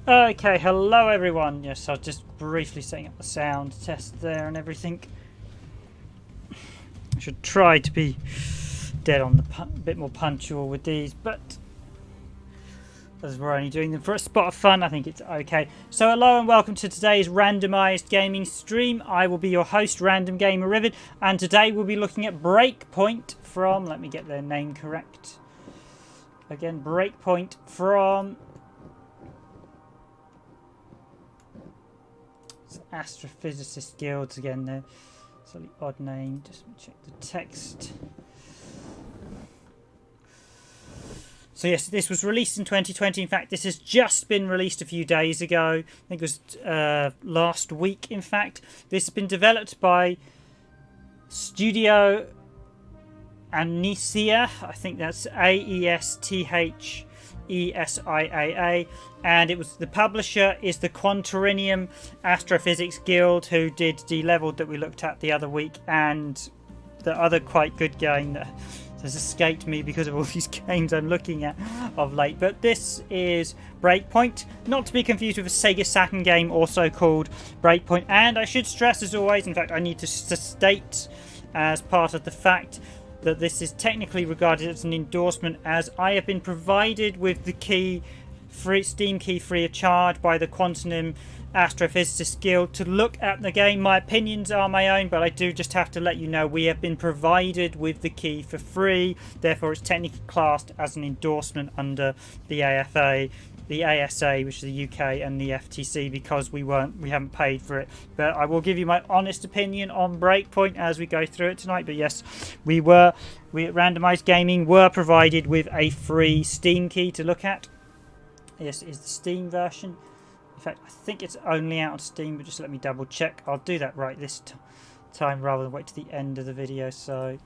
Okay, hello everyone. Yes, I was just briefly setting up the sound test there and everything. I should try to be dead on the bit more punctual with these, but as we're only doing them for a spot of fun, I think it's okay. So hello and welcome to today's Randomised Gaming stream. I will be your host, Random Gamer Riven, and today we'll be looking at Breakpoint from, let me get their name correct, again, Breakpoint from Astrophysicists Guilds. Again, they're slightly odd name. Just check the text. So yes, this was released in 2020. In fact, this has just been released a few days ago. I think it was last week, in fact. This has been developed by Studio Aesthesia. I think that's Aesthesia. And it was the publisher is the Quantarinium Astrophysics Guild, who did D-Leveled that we looked at the other week, and the other quite good game that has escaped me because of all these games I'm looking at of late. But this is Breakpoint, not to be confused with a Sega Saturn game also called Breakpoint. And I should stress, as always, in fact I need to state as part of the fact that this is technically regarded as an endorsement, as I have been provided with the key, Steam key free of charge by the Quantum Astrophysicists Guild to look at the game. My opinions are my own, but I do just have to let you know we have been provided with the key for free. Therefore, it's technically classed as an endorsement under the AFA, the ASA, which is the UK, and the FTC, because we haven't paid for it. But I will give you my honest opinion on Breakpoint as we go through it tonight. But yes, we at Randomised Gaming were provided with a free Steam key to look at. Yes, it is the Steam version. In fact, I think it's only out on Steam, but just let me double check. I'll do that right this time rather than wait to the end of the video. So,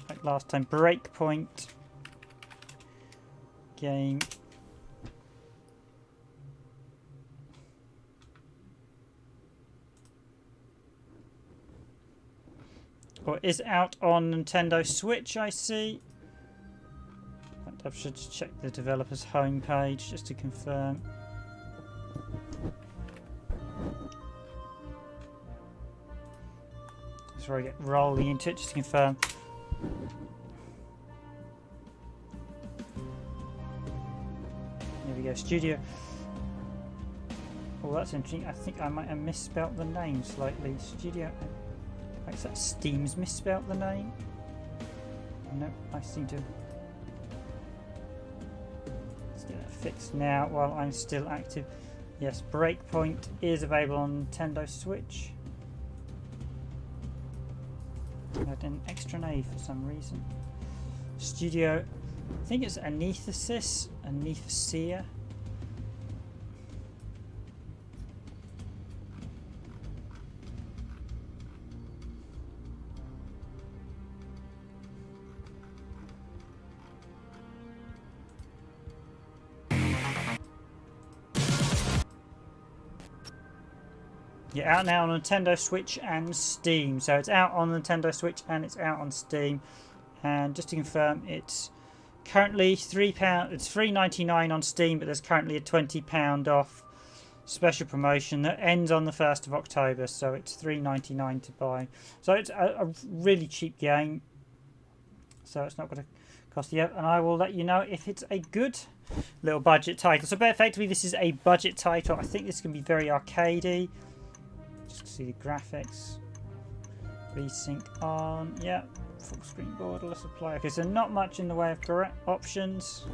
like last time, Breakpoint game. Or is out on Nintendo Switch, I see. I should check the developer's homepage just to confirm. That's where I get rolling into it, just to confirm. Here we go, Studio. Oh, that's interesting. I think I might have misspelt the name slightly. Studio. Like that Steam's misspelt the name? No, I seem to. Let's get that fixed now while I'm still active. Yes, Breakpoint is available on Nintendo Switch. I had an extra name for some reason. Studio. I think it's Aesthesia. Yeah, out now on Nintendo Switch and Steam. So it's out on Nintendo Switch and it's out on Steam. And just to confirm, it's currently £3. It's $3.99 on Steam, but there's currently a £20 off special promotion that ends on the 1st of October. So it's $3.99 to buy. So it's a really cheap game. So it's not going to cost you. And I will let you know if it's a good little budget title. So effectively, this is a budget title. I think this can be very arcadey. Just see the graphics. Resync on. Yeah. Full screen borderless apply. Okay, so not much in the way of correct options.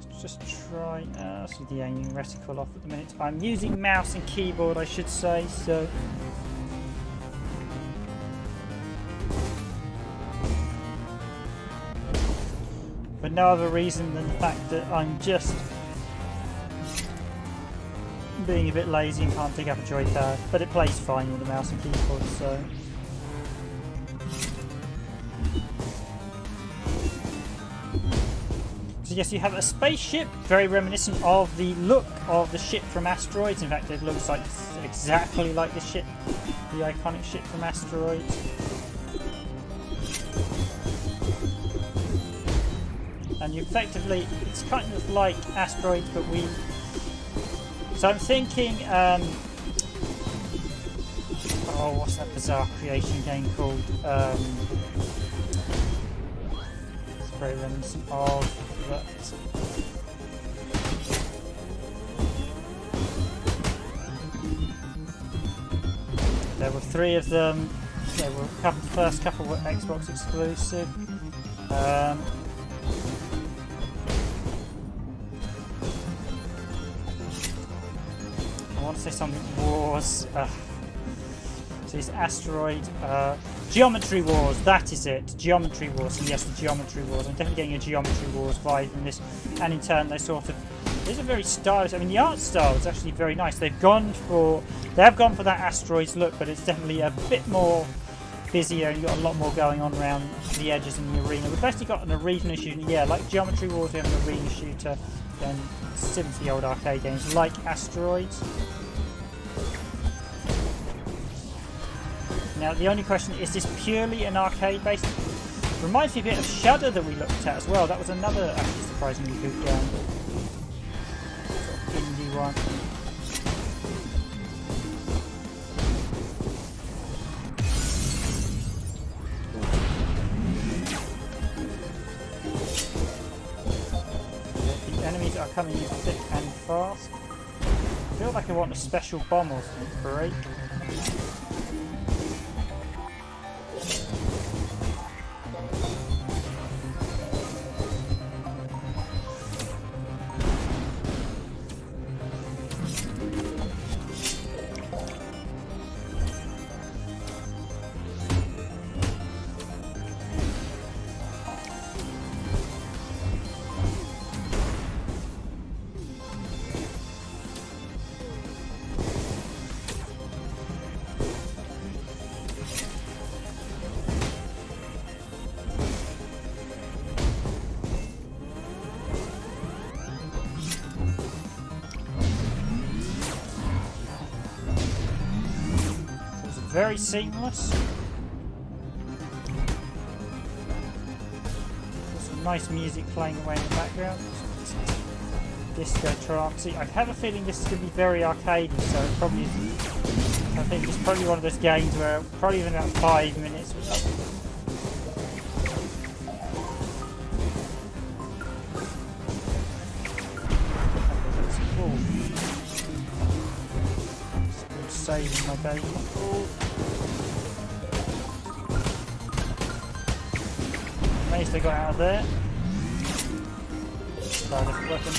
Let's just try. See the aiming reticle off at the minute. I'm using mouse and keyboard, I should say. So. For no other reason than the fact that I'm just being a bit lazy and can't pick up a joypad, but it plays fine with the mouse and keyboard. So yes, you have a spaceship, very reminiscent of the look of the ship from Asteroids. In fact, it looks like exactly like the ship, the iconic ship from Asteroids. and you effectively, it's kind of like asteroids, but we. So I'm thinking, oh, what's that bizarre creation game called? It's very reminiscent of that. There were 3 of them. There were the first couple were Xbox exclusive. I want to say something Wars. So it's Asteroid. Geometry Wars, that is it. Geometry Wars. And yes, the Geometry Wars. I'm definitely getting a Geometry Wars vibe from this. And in turn, they sort of. These are very stylish. I mean, the art style is actually very nice. They have gone for that asteroids look, but it's definitely a bit more busier, and you've got a lot more going on around the edges in the arena. We've basically got an arena shooter. Yeah, like Geometry Wars, we have an arena shooter, and similar to the old arcade games, like Asteroids. Now, the only question is this purely an arcade-based? Reminds me a bit of Shudder that we looked at as well. That was another actually surprisingly good game. Sort of indie one. The enemies are coming in thick and fast. I feel like I want a special bomb or something to break. Very seamless. There's some nice music playing away in the background. Disco trancey. I have a feeling this is going to be very arcadey, so it probably is. I think it's probably one of those games where probably in about 5 minutes. Saving my baby. Amazed they got out of there. Stylish weapon.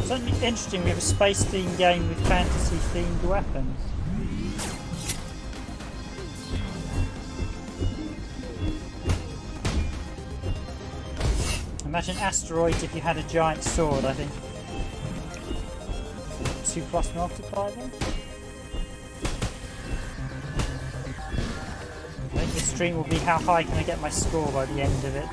Something interesting, we have a space themed game with fantasy themed weapons. Imagine asteroids if you had a giant sword, I think. 2+ multiply them. I think this stream will be how high can I get my score by the end of it.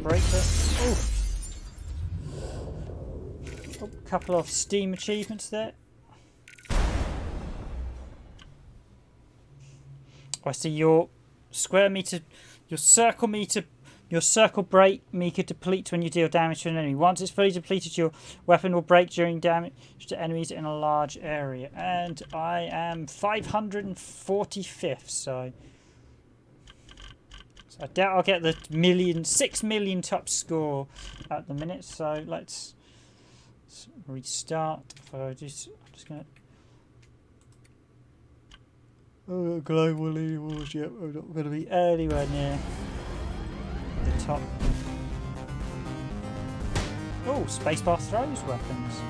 Break it. Oh, a couple of Steam achievements there. I see your square meter, your circle break meter depletes when you deal damage to an enemy. Once it's fully depleted, your weapon will break during damage to enemies in a large area. And I am 545th, so I doubt I'll get the 6 million top score at the minute, so let's restart. I'm just going to... global leaderboards, yep, we're not going to be anywhere near the top. Oh, spacebar throws weapons.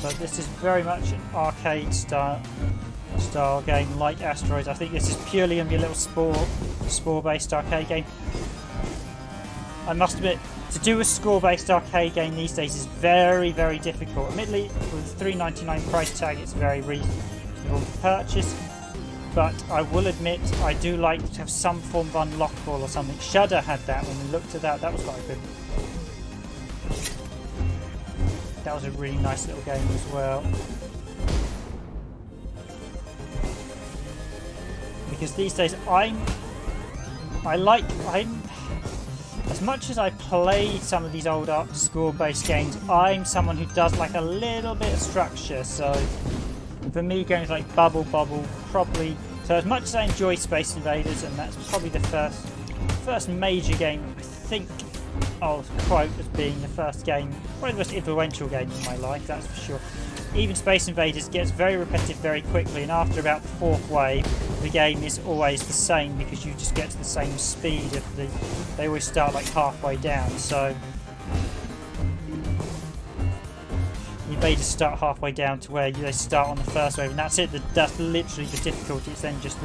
So this is very much an arcade style game like Asteroids. I think this is purely going to be a little spore-based arcade game. I must admit, to do a score-based arcade game these days is very, very difficult. Admittedly, with the $3.99 price tag, it's very reasonable to purchase. But I will admit, I do like to have some form of unlockable or something. Shudder had that when we looked at that. That was quite good. That was a really nice little game as well. Because these days as much as I played some of these old score-based games, I'm someone who does like a little bit of structure. So for me, games like Bubble Bobble probably. So as much as I enjoy Space Invaders, and that's probably the first major game I think I'll quote as being the first game, probably the most influential game in my life, that's for sure. Even Space Invaders gets very repetitive very quickly, and after about the fourth wave, the game is always the same because you just get to the same speed of they always start like halfway down. So the invaders start halfway down to where they start on the first wave, and that's it. That's literally the difficulty. It's then just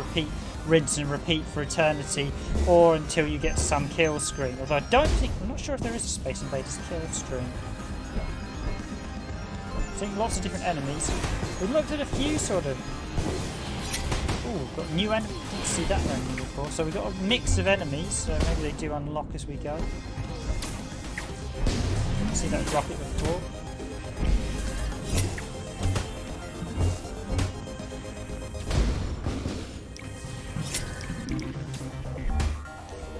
rinse and repeat for eternity, or until you get some kill screen. Although I'm not sure if there is a Space Invaders kill screen. Seeing lots of different enemies. We've looked at a few sort of. Oh, we've got new enemies. Didn't see that enemy before. So we've got a mix of enemies. So maybe they do unlock as we go. Didn't see that rocket before.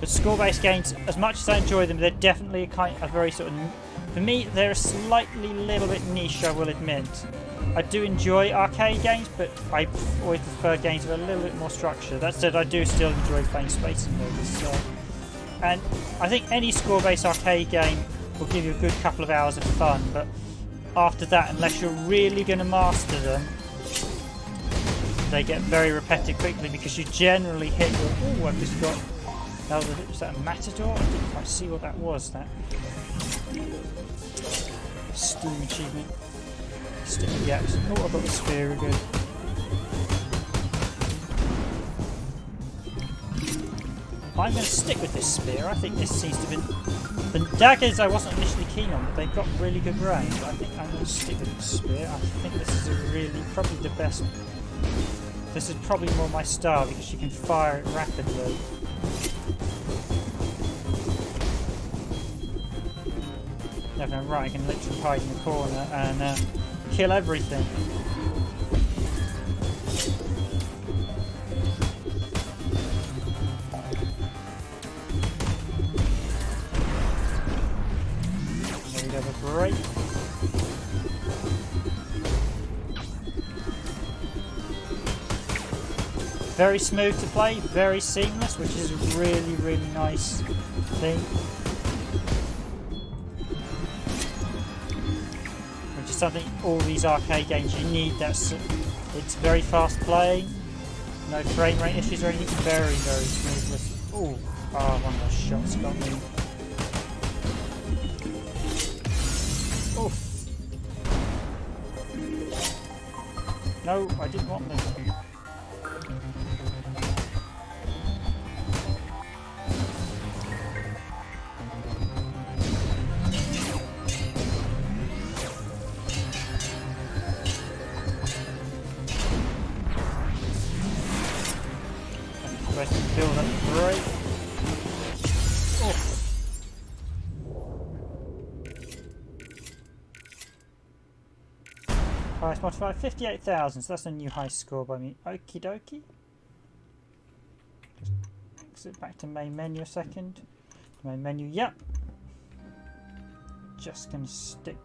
But score-based games, as much as I enjoy them, they're definitely a very sort of. For me, they're a slightly little bit niche, I will admit. I do enjoy arcade games, but I always prefer games with a little bit more structure. That said, I do still enjoy playing Space Invaders. So. And I think any score-based arcade game will give you a good couple of hours of fun, but after that, unless you're really going to master them, they get very repetitive quickly because you generally hit your... Oh, I've just got... Was that a Matador? I didn't quite see what that was. That Steam achievement. Stick with the axe. Oh, I've got the spear again. I'm going to stick with this spear. I think this seems to be... The daggers I wasn't initially keen on, but they've got really good range. I think I'm going to stick with the spear. I think this is probably the best... This is probably more my style because you can fire it rapidly. Never know, right, I can literally hide in the corner and kill everything. There we go, the break. Very smooth to play, very seamless, which is a really, really nice thing. Something all these arcade games you need. It's very fast playing, no frame rate issues or anything. Very, very smooth. Oh, one of those shots got me. Oof. No, I didn't want them. Build up great. Oh. Highest modifier 58,000, so that's a new high score by me. Okie dokie. Just exit back to main menu a second. Main menu, yep. Just gonna stick.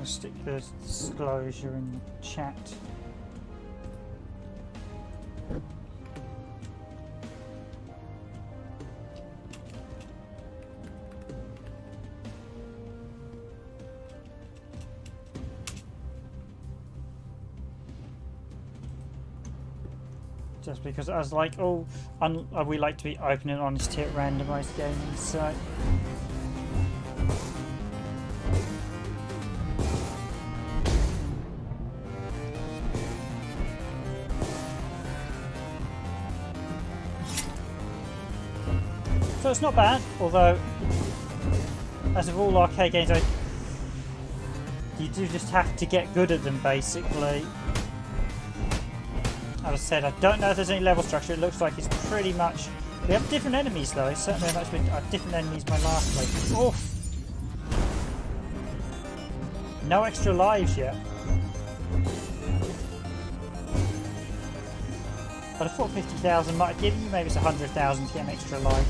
Stick the disclosure in the chat. Just because I was like, oh, we like to be open and honest here at Randomised Gaming, so... So it's not bad, although, as with all arcade games, you do just have to get good at them, basically. As I said, I don't know if there's any level structure. It looks like it's pretty much... We have different enemies, though. Certainly much different enemies my last play. Oof! No extra lives yet. But I thought 50,000 might have given you. Maybe it's 100,000 to get an extra life.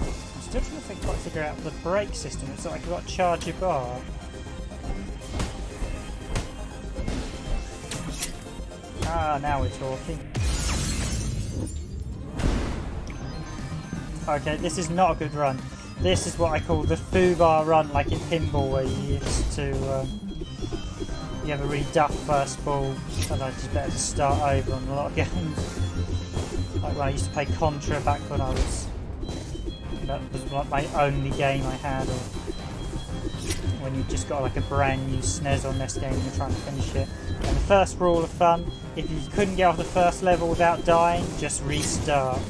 I'm still trying to figure out the brake system. It's like I've got to charge your bar. Ah, now we're talking. Okay, this is not a good run. This is what I call the foobar run, like in pinball, where you used to you have a really duff first ball, and I just better to start over on a lot of games. Like when I used to play Contra back when I was... That was like my only game I had, or when you just got like a brand new SNES or NES game and you're trying to finish it. And the first rule of thumb, if you couldn't get off the first level without dying, just restart.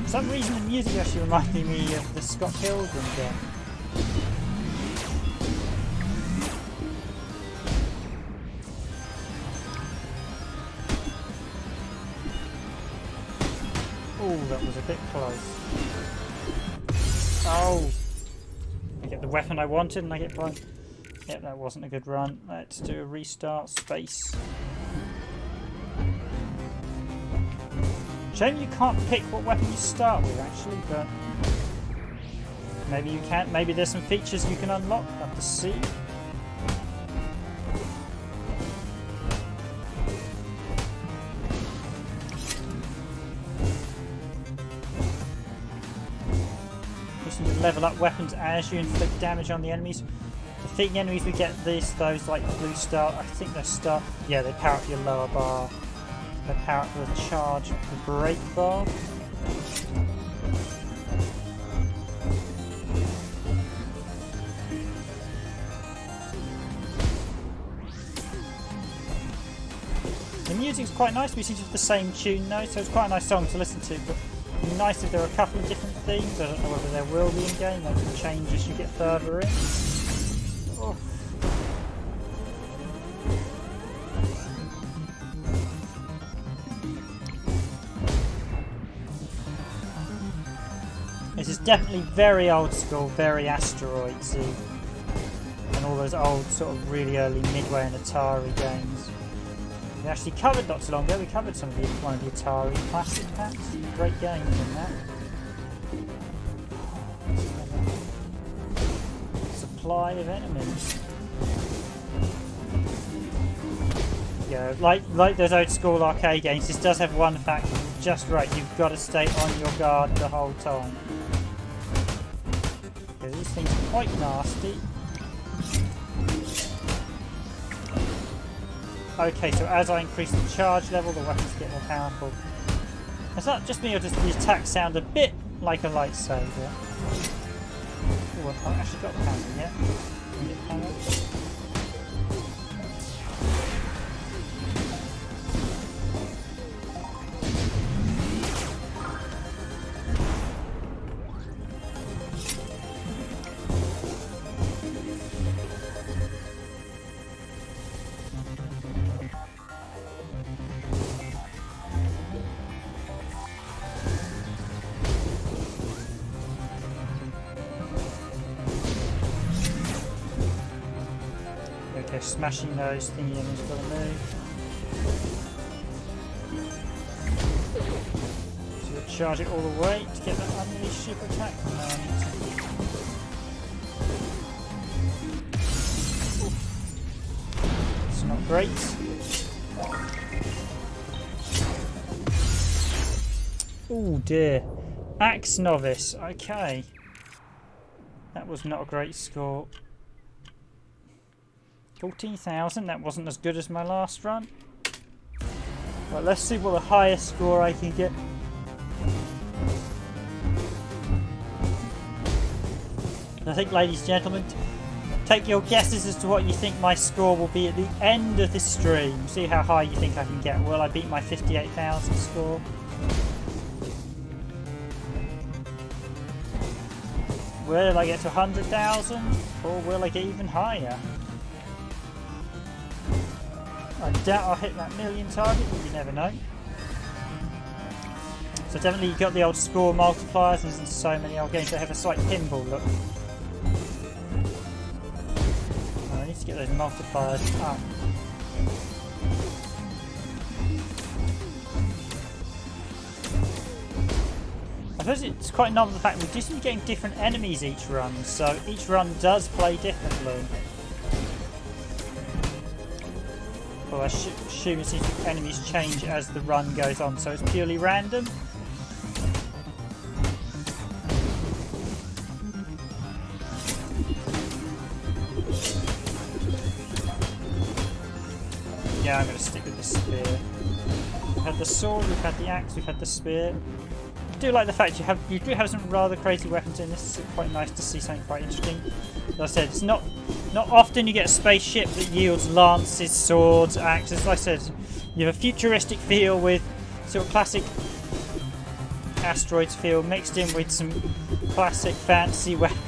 For some reason the music actually reminded me of the Scott Pilgrim game. Oh, that was a bit close. Oh! I get the weapon I wanted and I get blind. Yep, that wasn't a good run. Let's do a restart. Space. Shame you can't pick what weapon you start with, actually, but maybe you can. Maybe there's some features you can unlock. Have to see. Level up weapons as you inflict damage on the enemies. Defeating enemies, we get those like blue star. I think they start. Yeah, they power up your lower bar. They power up the charge, the brake bar. The music's quite nice. We seem to have the same tune though, so it's quite a nice song to listen to. But it'd be nice if there were a couple of different themes. I don't know whether there will be in game. They can change as you get further in. Oh. This is definitely very old school, very asteroidsy, and all those old sort of really early Midway and Atari games. We actually covered not so long ago. We covered some of one of the Atari classic packs. Great games in that. Supply of enemies. Yeah, like those old school arcade games, this does have one factor just right. You've got to stay on your guard the whole time. Because these things are quite nasty. Okay, so as I increase the charge level, the weapons get more powerful. Is that just me, or does the attack sound a bit like a lightsaber? Oh, I've not actually got the hammer yet. Can I get the hammer? Okay, smashing those thingy enemies got to move. So we'll charge it all the way to get that unleashed super attack. No, I need to. Oof. It's not great. Oh dear. Axe Novice, okay. That was not a great score. 14,000, that wasn't as good as my last run. Right, let's see what the highest score I can get. I think, ladies and gentlemen, take your guesses as to what you think my score will be at the end of this stream. See how high you think I can get. Will I beat my 58,000 score? Will I get to 100,000? Or will I get even higher? I doubt I'll hit that million target, but you never know. So definitely you've got the old score multipliers. There's so many old games that have a slight pinball look. Oh, I need to get those multipliers up. I suppose it's quite novel the fact we just keep getting different enemies each run, so each run does play differently. Well, I assume it seems the enemies change as the run goes on, so it's purely random. Yeah, I'm going to stick with the spear. We've had the sword, we've had the axe, we've had the spear. I do like the fact you do have some rather crazy weapons in this. It's quite nice to see something quite interesting. As I said, it's not often you get a spaceship that yields lances, swords, axes. Like I said, you have a futuristic feel with sort of classic asteroids feel mixed in with some classic fancy weapons.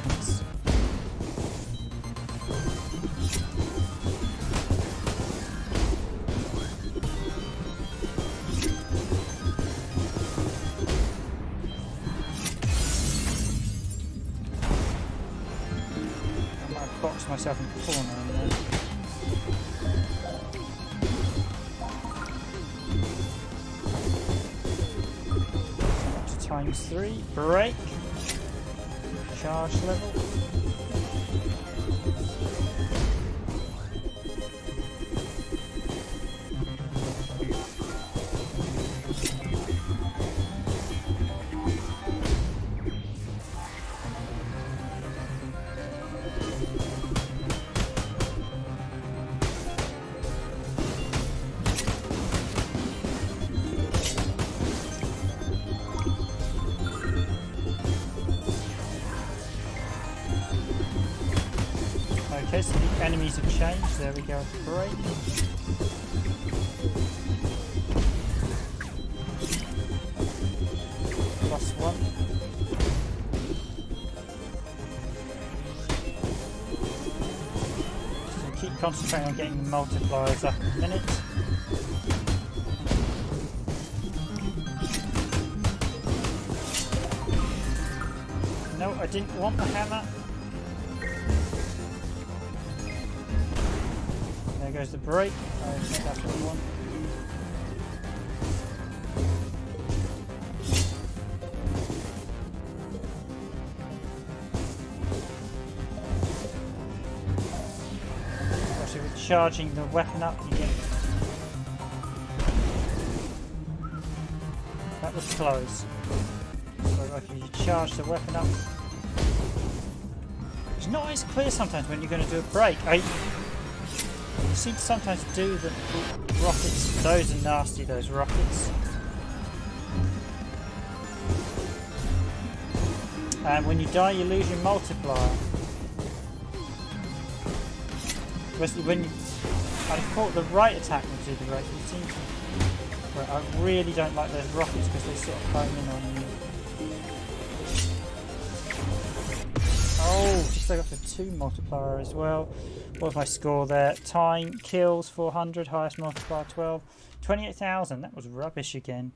Myself in the corner in there. Up to times 3, break, charge level. Okay, so the enemies have changed. There we go, break. +1. So keep concentrating on getting the multipliers up in a minute. No, I didn't want the hammer. There goes the brake. I think that's what we want. Actually, with charging the weapon up, you get. That was close. So if you charge the weapon up, it's not as clear sometimes when you're going to do a break. You seem to sometimes do the rockets. Those are nasty, those rockets. And when you die, you lose your multiplier. Especially when I thought the right attack would do the right. You seem to, but I really don't like those rockets because they sort of home in on you. Oh, just I got the 2 multiplier as well. What if I score there? Time, kills 400, highest multiplier 12. 28,000, that was rubbish again.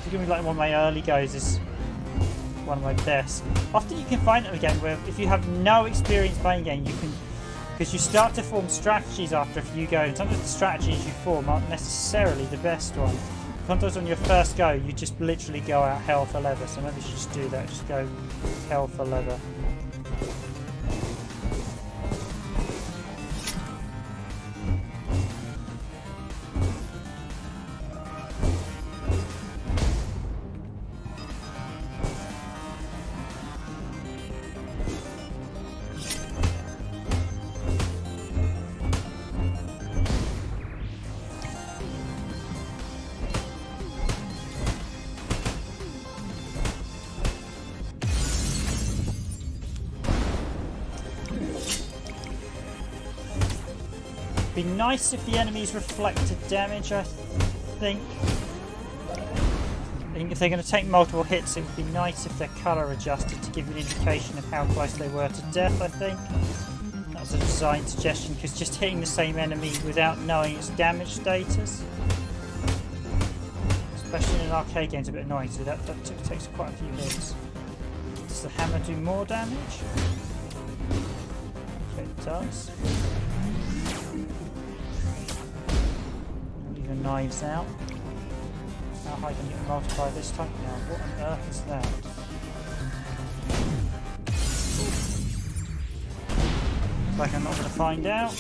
Forgive me, like one of my early goes is one of my best. Often you can find it again where if you have no experience playing a game, you can, because you start to form strategies after a few goes. Some of the strategies you form aren't necessarily the best one. Sometimes on your first go, you just literally go out hell for leather. So maybe you should just do that. Just go hell for leather. It'd be nice if the enemies reflected damage, I think. I think if they're going to take multiple hits, it would be nice if their colour adjusted to give you an indication of how close they were to death, I think. That was a design suggestion, because just hitting the same enemy without knowing its damage status, especially in an arcade game, is a bit annoying, so that takes quite a few hits. Does the hammer do more damage? Okay, it does. Leave the knives out. How high can you multiply this time? Now, what on earth is that? Looks like I'm not going to find out.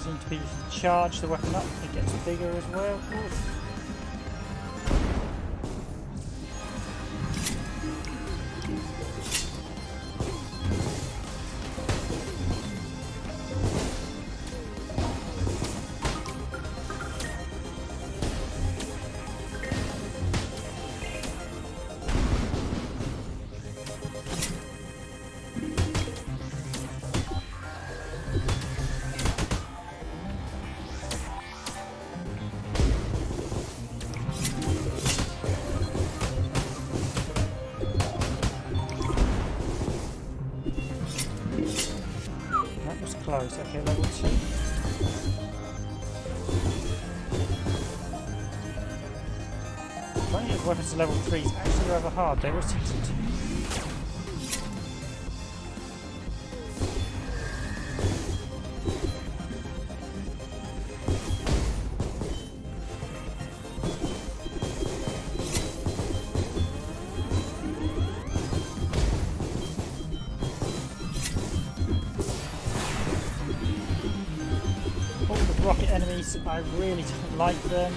Seems to be if you charge the weapon up, it gets bigger as well. Ooh. Close. Okay, level 2. Finding those weapons to level 3 is actually rather hard. They all seem to... rocket enemies, I really don't like them.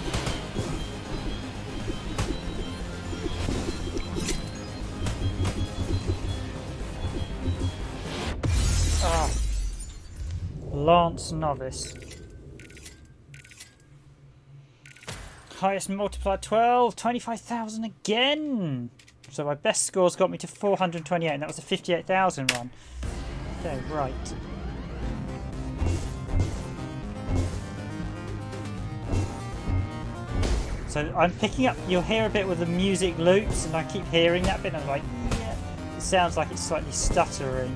Ah, Lance Novice. Highest multiplier 12, 25,000 again. So my best scores got me to 428, and that was a 58,000 one. Okay, right. So I'm picking up, you'll hear a bit where the music loops, and I keep hearing that bit, and I'm like, yeah, it sounds like it's slightly stuttering.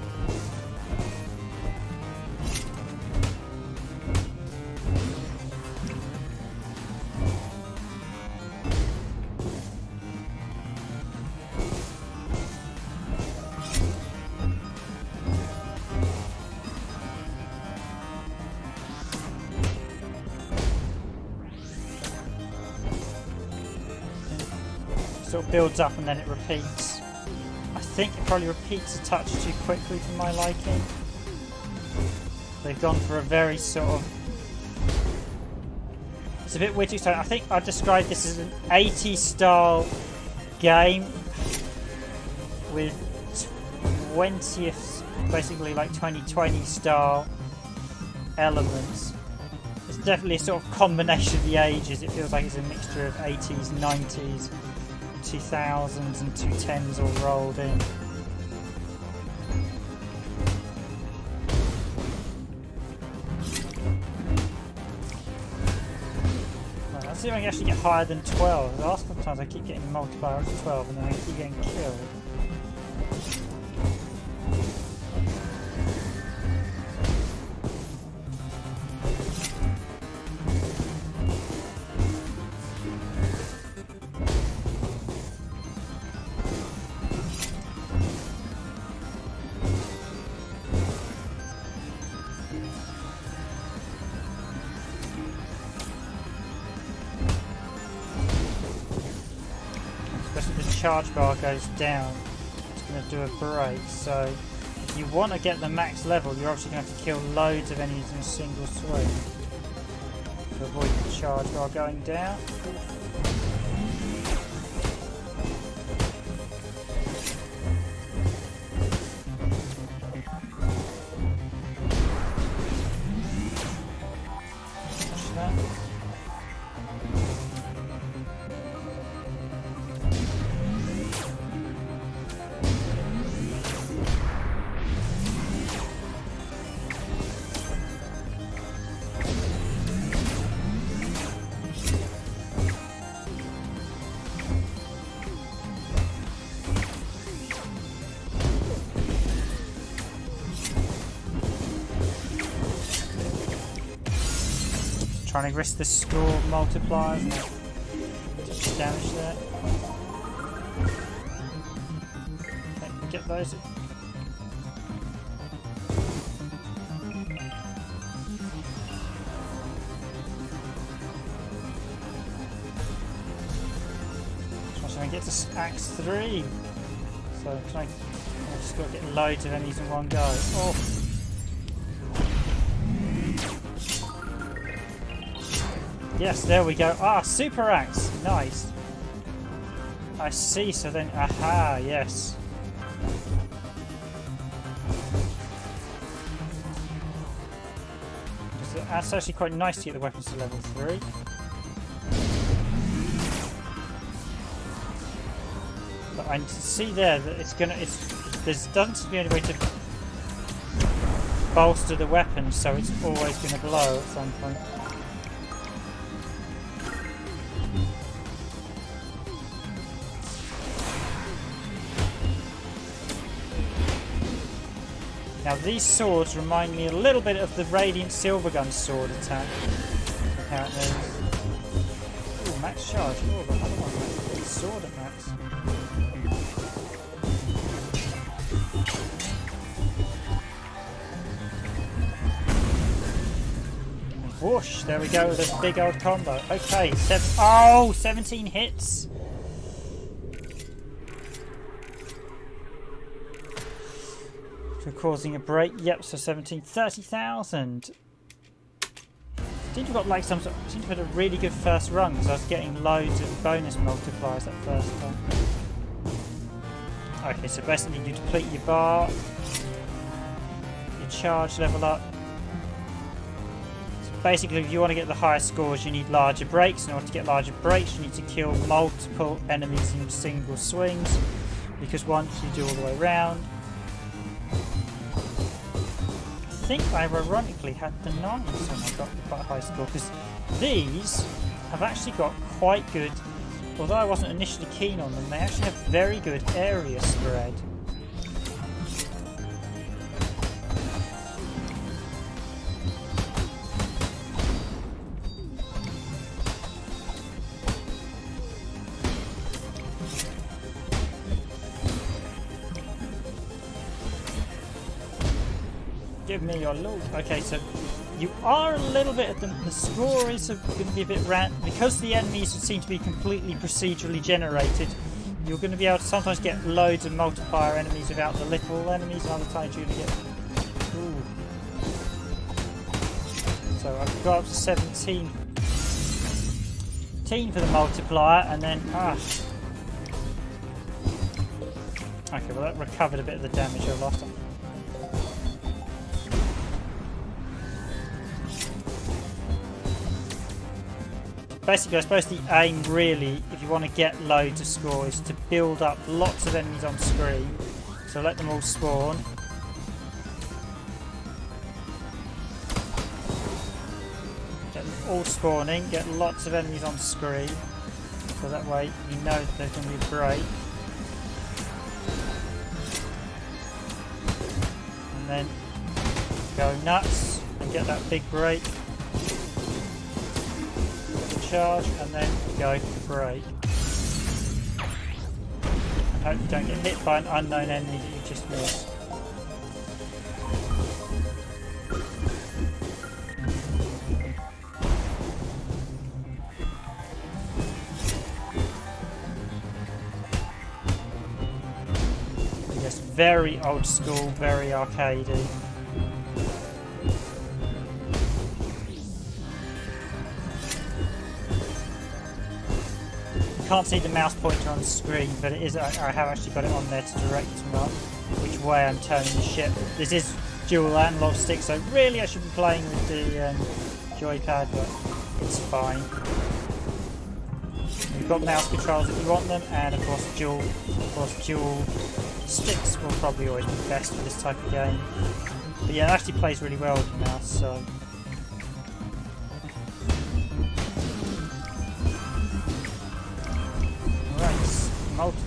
Sort of builds up and then it repeats. I think it probably repeats a touch too quickly for my liking. They've gone for a very sort of... It's a bit weird to explain. I think I'd describe this as an 80s style game with 20th, basically like 2020 style elements. It's definitely a sort of combination of the ages. It feels like it's a mixture of 80s, 90s, 2000s and 2010s all rolled in. Right, let's see if I can actually get higher than 12. The last couple of times I keep getting a multiplier up to 12 and then I keep getting killed. Charge bar goes down, it's going to do a break, so if you want to get the max level you're obviously going to have to kill loads of enemies in a single swing to avoid the charge bar going down. trying to risk the score multipliers and touch damage there. Okay, get those. So I get to Axe 3. So can I just got to get loads of enemies in one go. Oh. Yes, there we go. Ah, Super Axe. Nice. I see, so then, aha, yes. So that's actually quite nice to get the weapons to level 3. But I see there that there doesn't seem to be any way to bolster the weapon, so it's always going to blow at some point. Now these swords remind me a little bit of the Radiant Silvergun sword attack. How it moves. Ooh, max charge. Oh, I've got another one. Max. Sword at max. And whoosh! There we go with a big old combo. Okay, 17 hits. For causing a break. Yep, so 17, 30,000. Seems to have got like some sort. Seems to have had a really good first run because I was getting loads of bonus multipliers that first time. Okay, so basically you deplete your bar, your charge level up. So basically, if you want to get the highest scores, you need larger breaks. In order to get larger breaks, you need to kill multiple enemies in single swings. Because once you do all the way around. I think I ironically had the 9s when I got quite a high score because these have actually got quite good, although I wasn't initially keen on them, they actually have very good area spread. Give me your loot. Okay, so you are a little bit at the score is going to be a bit random because the enemies seem to be completely procedurally generated. You're going to be able to sometimes get loads of multiplier enemies without the little enemies, and other times you're going to get. Ooh. So I've got up to 17 for the multiplier, and then okay, well that recovered a bit of the damage I lost. Basically, I suppose the aim really, if you want to get loads of score, is to build up lots of enemies on screen. So let them all spawn. Get them all spawning, get lots of enemies on screen. So that way you know that there's going to be a break. And then go nuts and get that big break. Charge and then go for break. And hope you don't get hit by an unknown enemy that you just missed. Just very old school, very arcadey. Can't see the mouse pointer on the screen, but it is. I have actually got it on there to direct which way I'm turning the ship. This is dual analog stick, so really I should be playing with the joypad, but it's fine. You've got mouse controls if you want them, and of course dual sticks will probably always be best for this type of game. But yeah, it actually plays really well with the mouse. So.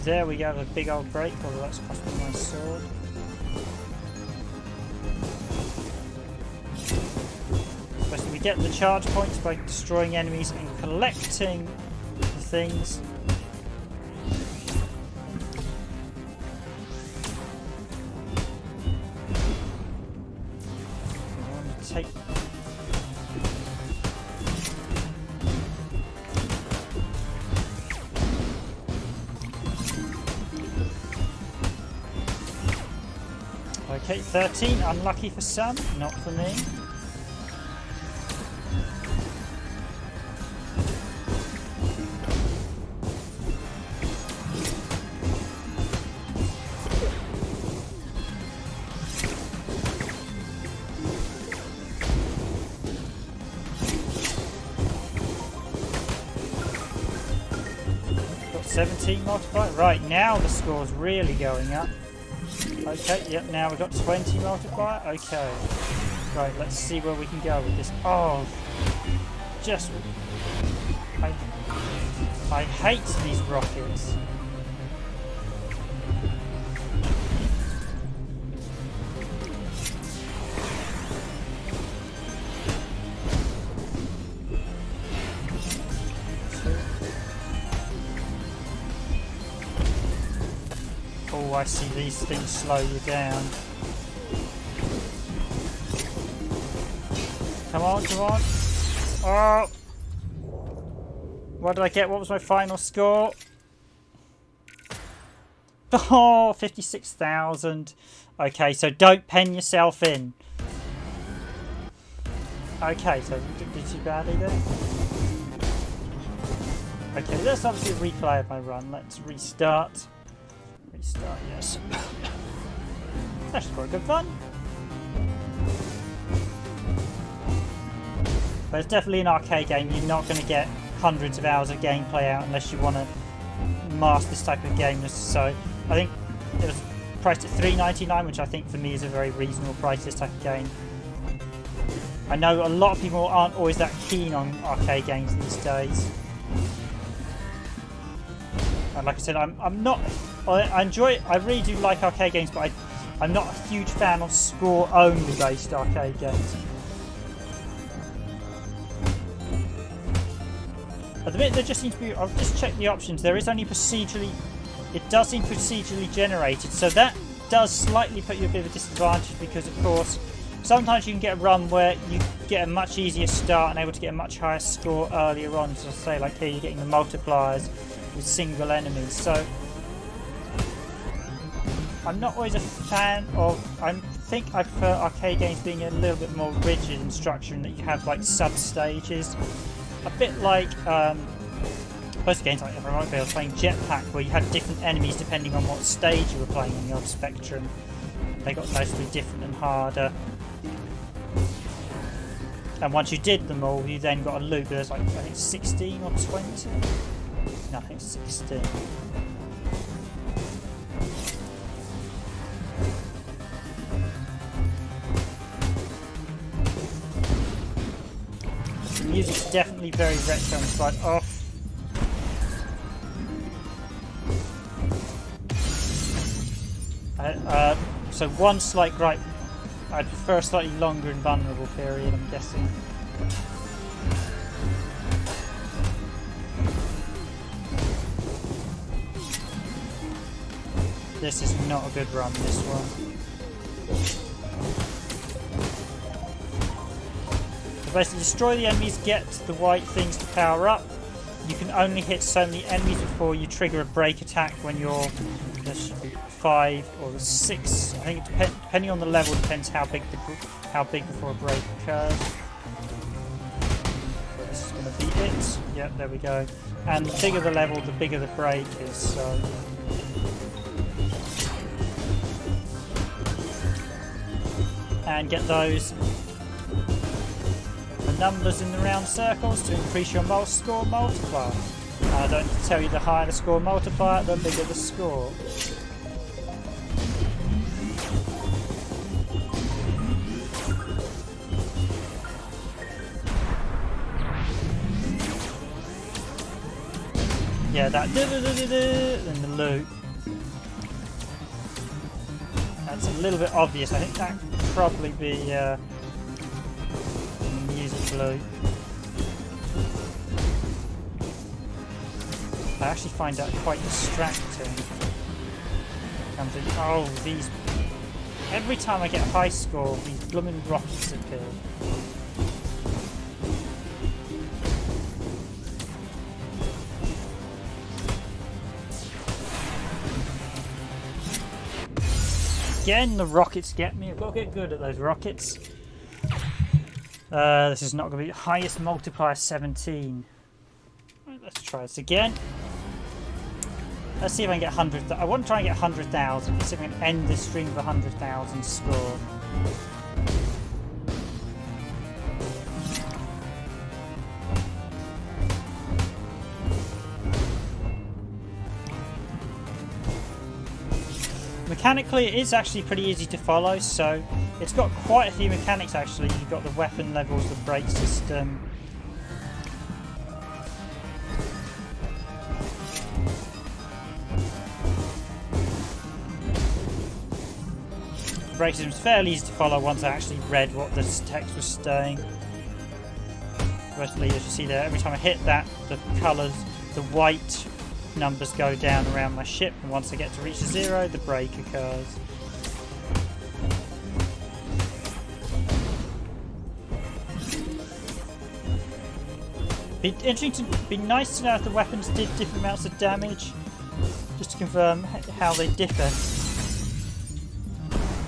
There we go, a big old break, although that's cost me my sword. Supposed to So we get the charge points by destroying enemies and collecting the things. I want to take... Okay, 13, unlucky for some, not for me. Got 17 multiplier. Right, now the score's really going up. Okay, yep, now we've got 20 multiplier. Okay. Right, let's see where we can go with this. Oh, just... I hate these rockets. Oh, I see these things slow you down. Come on, come on. Oh! What did I get? What was my final score? Oh, 56,000. Okay, so don't pen yourself in. Okay, so did too badly there. Okay, that's obviously a replay of my run. Let's restart. Restart, yes. That's quite good fun. But it's definitely an arcade game. You're not going to get hundreds of hours of gameplay out unless you want to master this type of game. So I think it was priced at $3.99, which I think for me is a very reasonable price for this type of game. I know a lot of people aren't always that keen on arcade games these days. And like I said, I'm not... I really do like arcade games, but I'm not a huge fan of score-only based arcade games. At the minute, there just seems to be... I've just checked the options. There is only procedurally... It does seem procedurally generated, so that does slightly put you a bit of a disadvantage because, of course, sometimes you can get a run where you get a much easier start and able to get a much higher score earlier on. So say, like here, you're getting the multipliers with single enemies. So I'm not always a fan of... I think I prefer arcade games being a little bit more rigid in structure and that you have like sub-stages. A bit like most games like I was playing Jetpack, where you had different enemies depending on what stage you were playing in your spectrum. They got mostly different and harder. And once you did them all, you then got a loop. There's like, I think 16 or 20? No, I think 16. The music's definitely very retro and it's like off. So one slight gripe, I'd prefer a slightly longer and vulnerable period, I'm guessing. This is not a good run, this one. So basically destroy the enemies, get the white things to power up. You can only hit so many enemies before you trigger a break attack when you're... There should be 5 or 6. I think it depending on the level depends how big before a break occurs. So this is going to be it. Yep, there we go. And the bigger the level, the bigger the break is. So and get those the numbers in the round circles to increase your score multiplier. And I don't need to tell you, the higher the score multiplier, the bigger the score. Yeah, that and the loop. That's a little bit obvious. I think that could probably be music blue. I actually find that quite distracting. Oh, these... Every time I get a high score, these blooming rockets appear. Again, the rockets get me. I've got to get good at those rockets. This is not going to be highest multiplier 17. Right, let's try this again. Let's see if I can get 100. I want to try and get 100,000. Let's see if I can end this stream with 100,000 score. Mechanically, it is actually pretty easy to follow, so it's got quite a few mechanics actually. You've got the weapon levels, the brake system. The brake system is fairly easy to follow once I actually read what the text was saying. Especially as you see there, every time I hit that, the colours, the white numbers go down around my ship, and once I get to reach 0, the break occurs. Be nice to know if the weapons did different amounts of damage, just to confirm how they differ.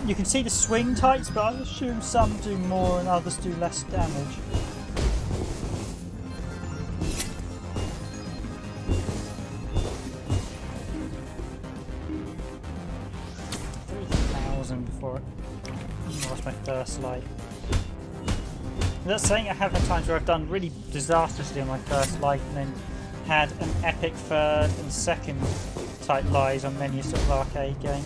You can see the swing types, but I assume some do more and others do less damage. Before I lost my first life. That's saying I have had times where I've done really disastrously on my first life and then had an epic third and second type lives on many sort of arcade game.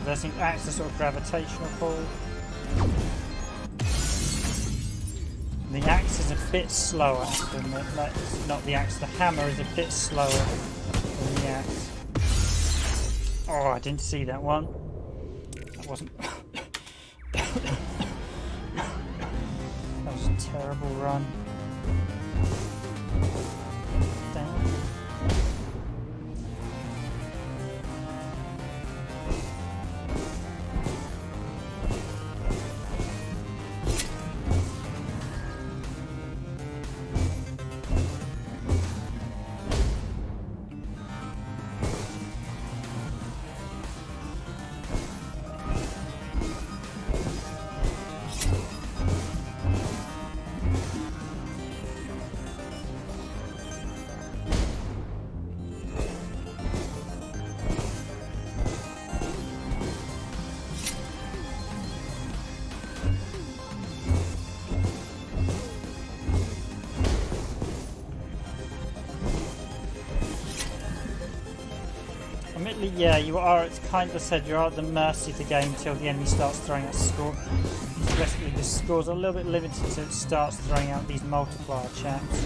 This thing acts as a sort of gravitational pull. The axe is a bit slower than not the axe. The hammer is a bit slower than the axe. Oh, I didn't see that one. That wasn't. That was a terrible run. Damn. Yeah, you are, it's kind of said, you're at the mercy of the game until the enemy starts throwing out score. So basically the score's a little bit limited until it starts throwing out these multiplier chaps.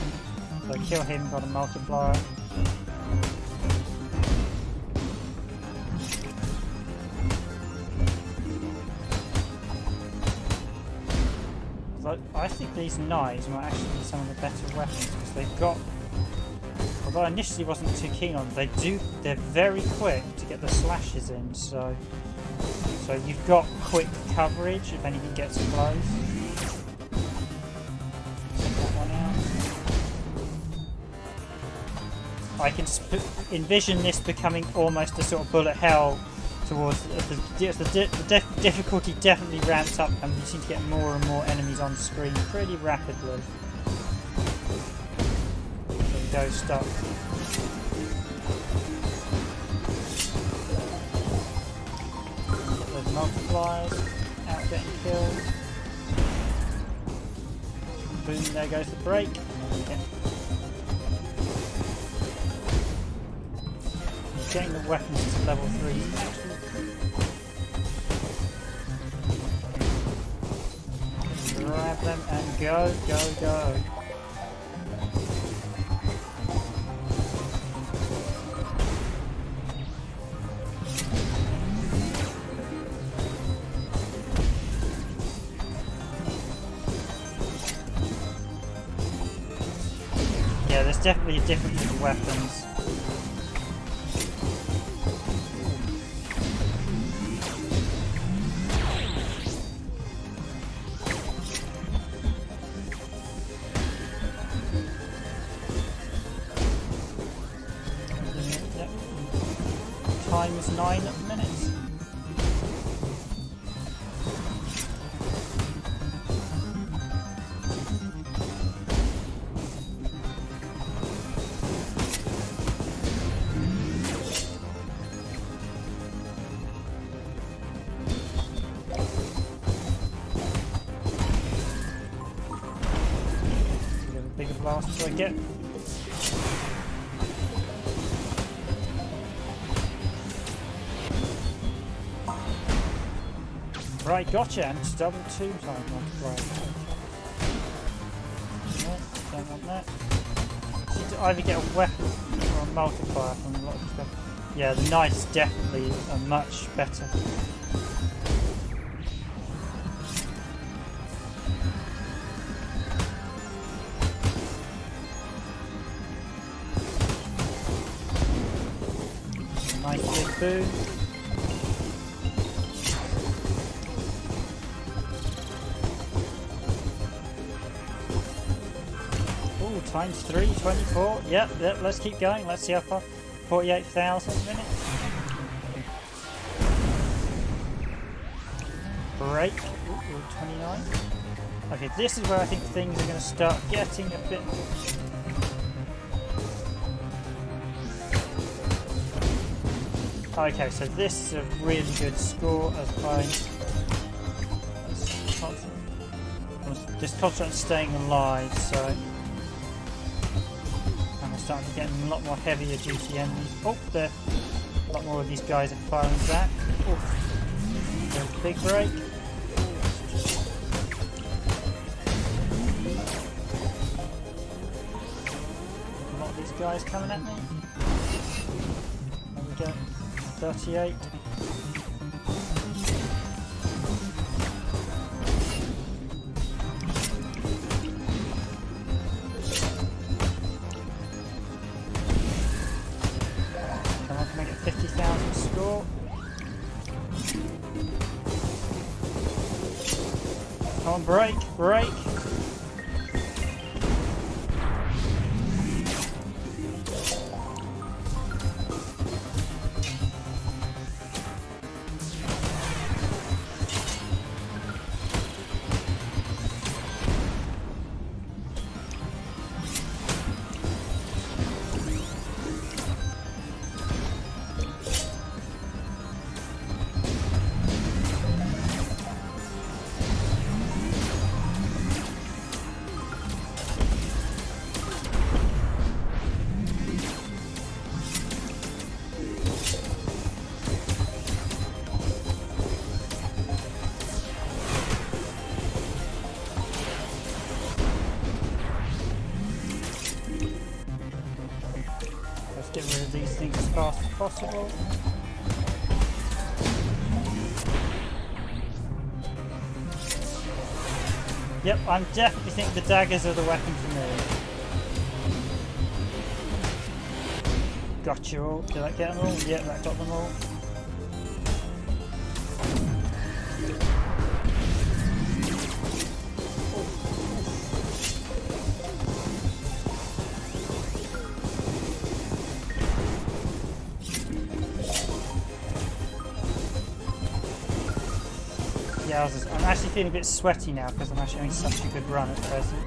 So kill him, got a multiplier. So I think these knives might actually be some of the better weapons because they've got... Although I initially wasn't too keen on them, they're very quick to get the slashes in, so you've got quick coverage if anything gets close. Take that one out. I can envision this becoming almost a sort of bullet hell towards the difficulty definitely ramps up, and you seem to get more and more enemies on screen pretty rapidly. Go stop. Get those multipliers out getting killed. Boom, there goes the break. Getting the weapons to level 3 is actually Grab them and go, go, go. Yeah, there's definitely a difference with the weapons. Time is 9 minutes. Bigger blast do I get? Right, gotcha, and it's double 2 times multiplier. No, don't want that. You need to either get a weapon or a multiplier from a lot of stuff. Yeah, the knife's definitely a much better. Nice big boom. Times 3, 24. Yep, let's keep going. Let's see how far. 48,000 minutes. Break. Ooh, 29. Okay, this is where I think things are going to start getting a bit. Okay, so this is a really good score as I. This contract's staying alive, so. Starting to get a lot more heavier duty enemies. Oh, there. A lot more of these guys are firing back. Oh, there's a big break. A lot of these guys coming at me. There we go. 38. Come on, break, break. Get rid of these things as fast as possible. Yep, I'm definitely think the daggers are the weapon for me. Got you all. Did that get them all? Yep, that got them all. Yeah, I'm actually feeling a bit sweaty now because I'm actually having such a good run at present.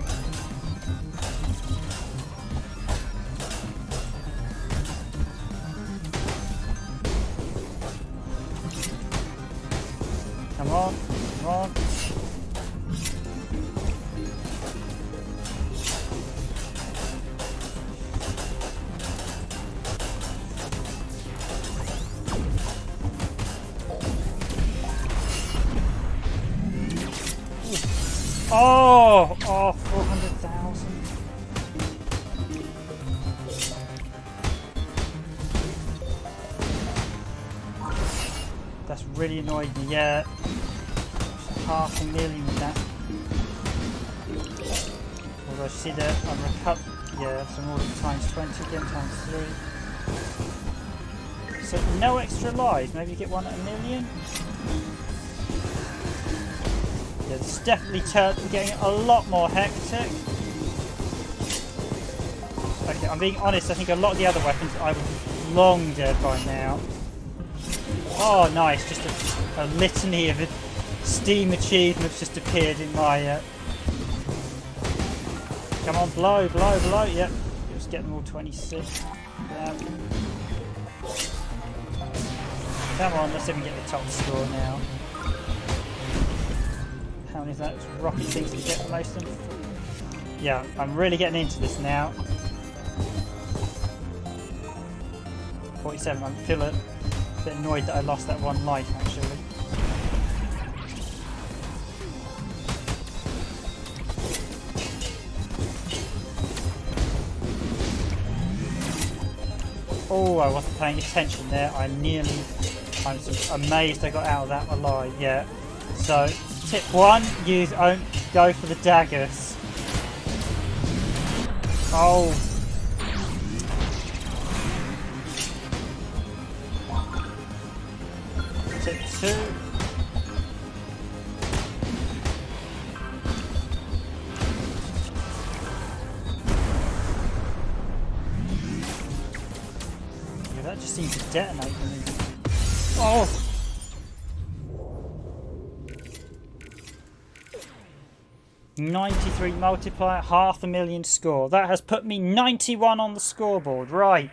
Come on, come on. Oh! Oh, 400,000. That's really annoyed me, yeah. $500,000 with that. Although, see that I'm yeah, so more times 20 again, times 3. So, no extra lives. Maybe you get one at 1,000,000? Yeah, this is definitely getting a lot more hectic. Okay, I'm being honest, I think a lot of the other weapons I'm long dead by now. Oh, nice. Just a litany of Steam achievements just appeared in my... Come on, blow, blow, blow. Yep, just get them all 26. Yeah. Come on, let's see if we can get the top score now. How many of those rocket things did we get most of them? Yeah, I'm really getting into this now. 47, I feel a bit annoyed that I lost that one life actually. Oh, I wasn't paying attention there. I'm amazed I got out of that alive. Yeah. So, tip 1, don't go for the daggers. Oh. Tip 2. That just seems to detonate for me. Oh! $93 multiplier, $500,000 score. That has put me 91 on the scoreboard. Right.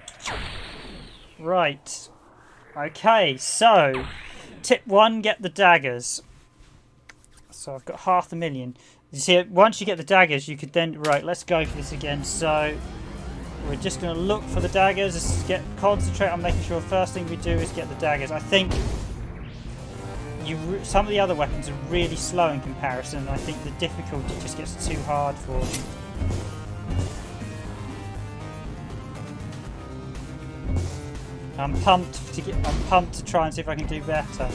Right. Okay, so tip 1, get the daggers. So I've got $500,000. You see, once you get the daggers, you could then... Right, let's go for this again. So... We're just going to look for the daggers. Let's concentrate on making sure the first thing we do is get the daggers. I think some of the other weapons are really slow in comparison. I think the difficulty just gets too hard for them. I'm pumped to try and see if I can do better.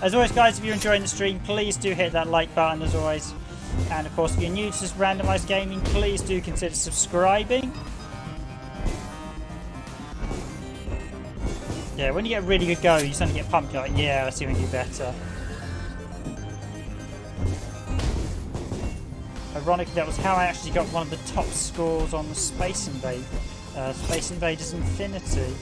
As always, guys, if you're enjoying the stream, please do hit that like button as always. And of course, if you're new to this Randomised Gaming, please do consider subscribing. Yeah, when you get a really good go, you suddenly get pumped. You're like, yeah, let's see if we can do better. Ironically, that was how I actually got one of the top scores on the Space Invaders Infinity.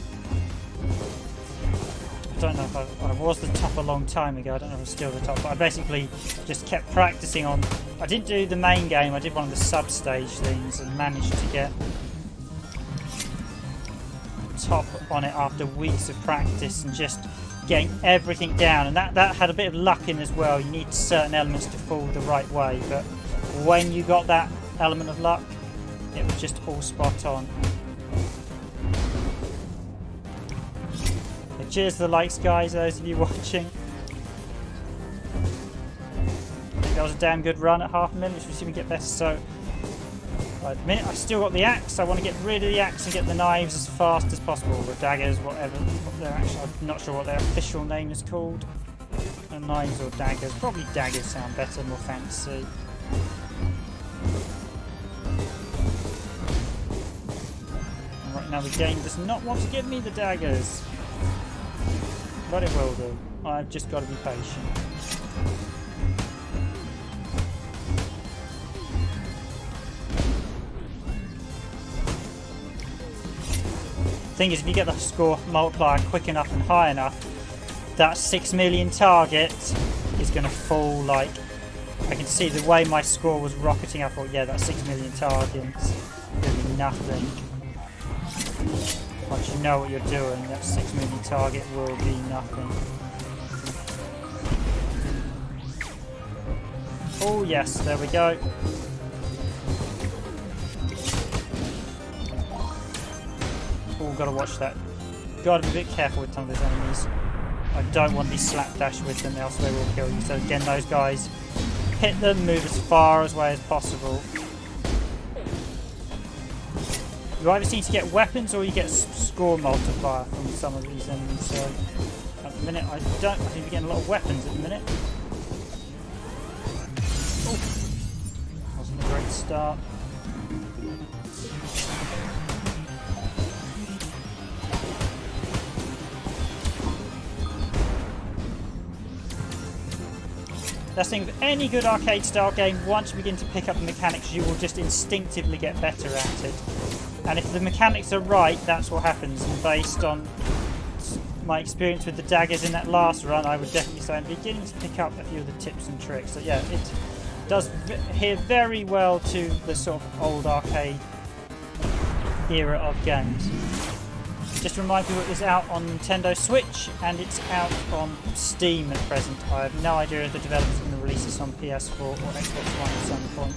I don't know if I was the top a long time ago. I don't know if I'm still the top, but I basically just kept practicing on... I didn't do the main game, I did one of the sub-stage things and managed to get top on it after weeks of practice and just getting everything down. And that had a bit of luck in as well. You need certain elements to fall the right way, but when you got that element of luck, it was just all spot on. Cheers to the likes, guys, those of you watching. I think that was a damn good run at $500,000. We'll see if we get better. So, right, at the minute, I've still got the axe. I want to get rid of the axe and get the knives as fast as possible. The daggers, whatever. I'm not sure what their official name is called. Knives or daggers. Probably daggers sound better, more fancy. And right now, the game does not want to give me the daggers. But it will do. I've just got to be patient. Thing is, if you get the score multiplier quick enough and high enough, that 6 million target is going to fall. Like, I can see the way my score was rocketing. I thought, yeah, that 6 million target is going to be nothing. Once you know what you're doing, that 6 million target will be nothing. Oh yes, there we go. Oh, gotta watch that. Gotta be a bit careful with some of those enemies. I don't want to be slapdash with them, else they will kill you. So again, those guys, hit them, move as far away as possible. You either seem to get weapons or you get score multiplier from some of these enemies. So at the minute I seem to be getting a lot of weapons at the minute. Oh, wasn't a great start. That's the thing with any good arcade style game, once you begin to pick up the mechanics you will just instinctively get better at it. And if the mechanics are right, that's what happens. And based on my experience with the daggers in that last run, I would definitely say I'm beginning to pick up a few of the tips and tricks. So yeah, it does adhere very well to the sort of old arcade era of games. Just to remind people, it is out on Nintendo Switch and it's out on Steam at present. I have no idea if the developers are going to release this on PS4 or Xbox One at some point.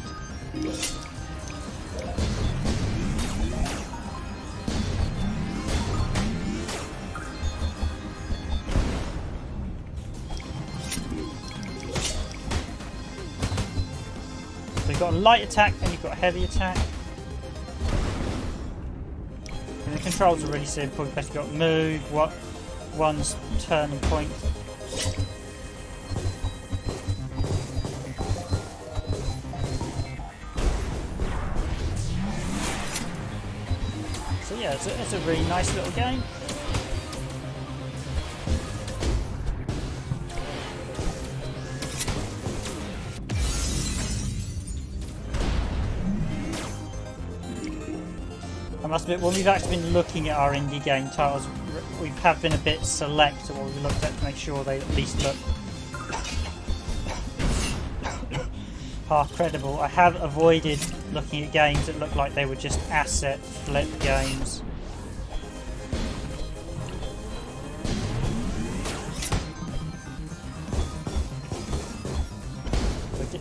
So you've got a light attack and you've got a heavy attack. And the controls are really simple. You've basically got move, one's turning point. So yeah, it's a really nice little game. I must admit, when we've actually been looking at our indie game titles, we have been a bit select at what we looked at to make sure they at least look half credible. I have avoided looking at games that look like they were just asset flip games.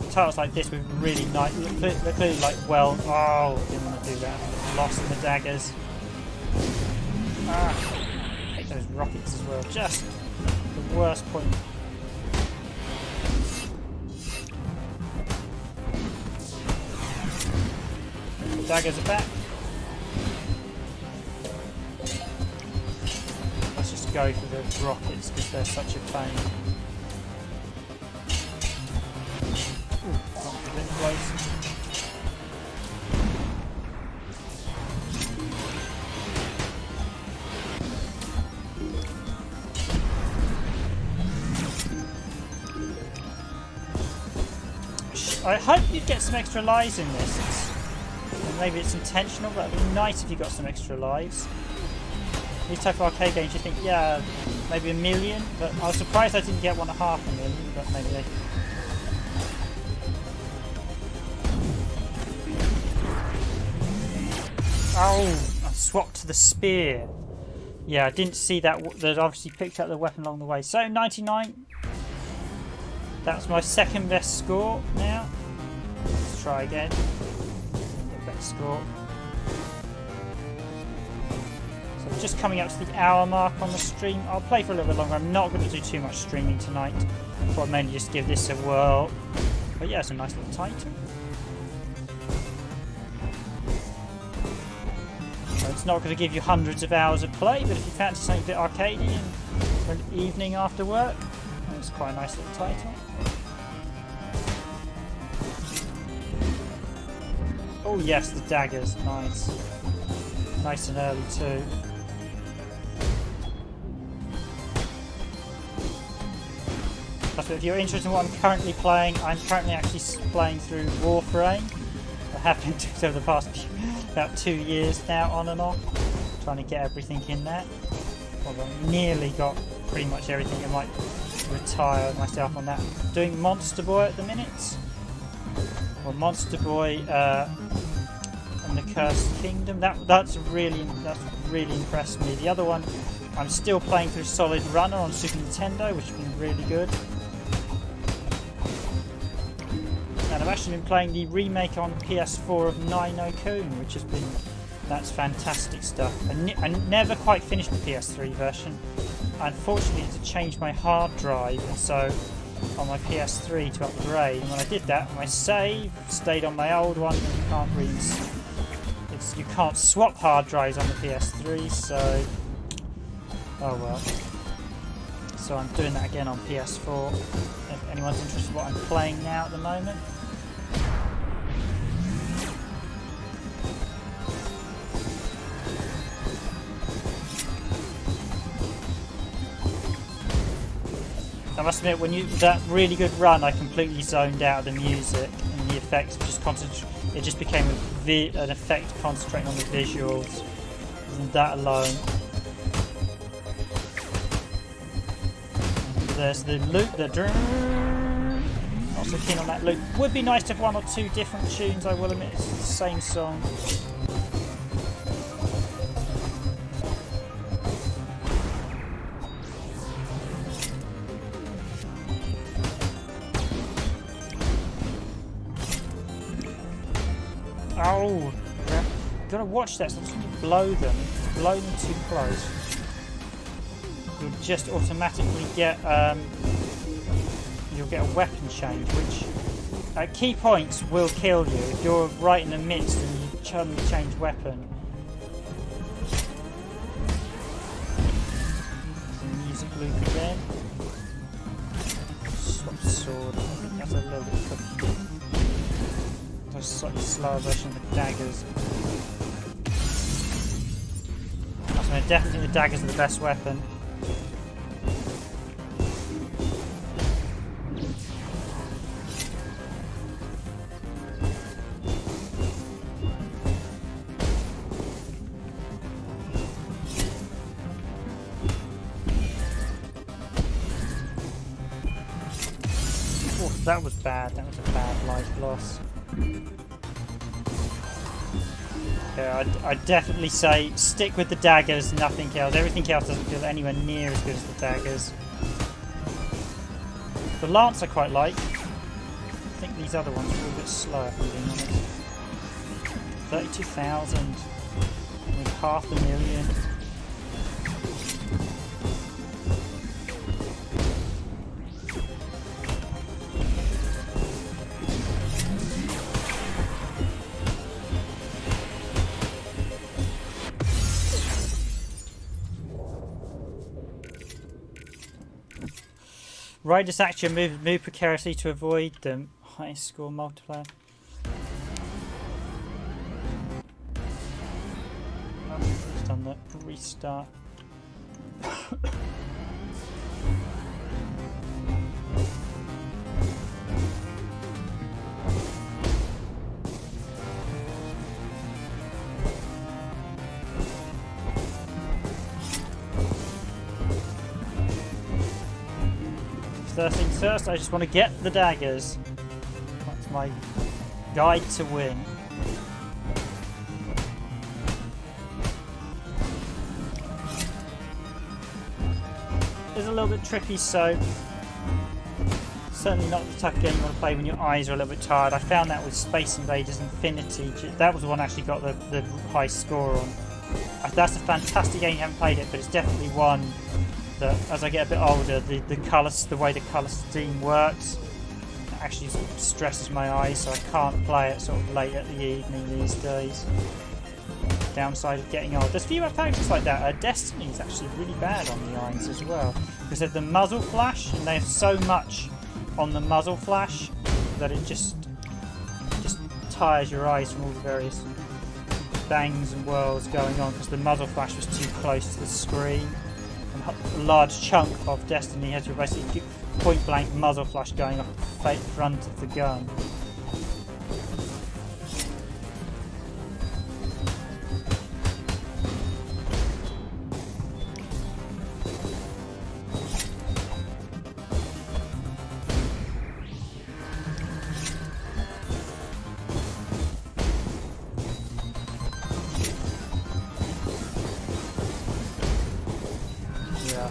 Titles like this with really nice, they're clearly like, well, oh, didn't want to do that. Lost in the daggers. Ah, I hate those rockets as well. Just the worst point. The daggers are back. Let's just go for the rockets because they're such a pain. I hope you get some extra lives in this. Maybe it's intentional, but it'd be nice if you got some extra lives. These type of arcade games, you think, yeah, maybe 1 million, but I was surprised I didn't get 1.5 million, but maybe they... Oh, I swapped the spear. Yeah, I didn't see that. They'd obviously picked up the weapon along the way. So 99. That's my second best score now. Let's try again. The best score. So just coming up to the hour mark on the stream. I'll play for a little bit longer. I'm not going to do too much streaming tonight. I thought I'd mainly just give this a whirl. But yeah, it's a nice little title. It's not going to give you hundreds of hours of play, but if you fancy something a bit arcadey for an evening after work, it's quite a nice little title. Oh yes, the daggers, nice. Nice and early too. But if you're interested in what I'm currently playing, I'm currently actually playing through Warframe. I have been doing over the past about 2 years now, on and off, trying to get everything in there. Well, I've nearly got pretty much everything. I might retire myself on that. Doing Monster Boy at the minute. Well, Monster Boy and the Cursed Kingdom. That's really impressed me. The other one, I'm still playing through Solid Runner on Super Nintendo, which has been really good. And I've actually been playing the remake on PS4 of Ni no Kuni, which has been, that's fantastic stuff. I never quite finished the PS3 version. Unfortunately, to change my hard drive, and so on my PS3 to upgrade, and when I did that, my save stayed on my old one. You can't swap hard drives on the PS3, so oh well. So I'm doing that again on PS4. If anyone's interested in what I'm playing now at the moment. I must admit, when that really good run, I completely zoned out of the music and the effects. It just became an effect concentrating on the visuals, and that alone. There's the loop, not so keen on that loop. Would be nice to have one or two different tunes, I will admit. It's the same song. Oh, you've got to watch that. Sometimes you blow them too close. You'll just automatically get you'll get a weapon change, which at key points will kill you if you're right in the midst and you suddenly change weapon. Music loop again. Swap sword. I think that's a little bit cookie. A slightly slower version of the daggers. I definitely think the daggers are the best weapon. Oh, that was bad. That was a bad life loss. Yeah, I'd definitely say stick with the daggers, nothing else. Everything else doesn't feel anywhere near as good as the daggers. The lance I quite like. I think these other ones are a little bit slower, if I'm being honest. 32,000 with 500,000. Riders actually move precariously to avoid them. High score multiplier. Oh, just done that. Restart. First things first, I just want to get the daggers. That's my guide to win. It's a little bit tricky, so certainly not the type of game you want to play when your eyes are a little bit tired. I found that with Space Invaders Infinity. That was the one I actually got the high score on. That's a fantastic game. You haven't played it, but it's definitely one that, as I get a bit older, the way the colour scheme works, it actually sort of stresses my eyes, so I can't play it sort of late at the evening these days. Downside of getting old. There's a few characters like that. Destiny is actually really bad on the eyes as well, because of the muzzle flash, and they have so much on the muzzle flash that it just tires your eyes from all the various bangs and whirls going on, because the muzzle flash was too close to the screen. A large chunk of Destiny has your basically point blank muzzle flash going off the front of the gun.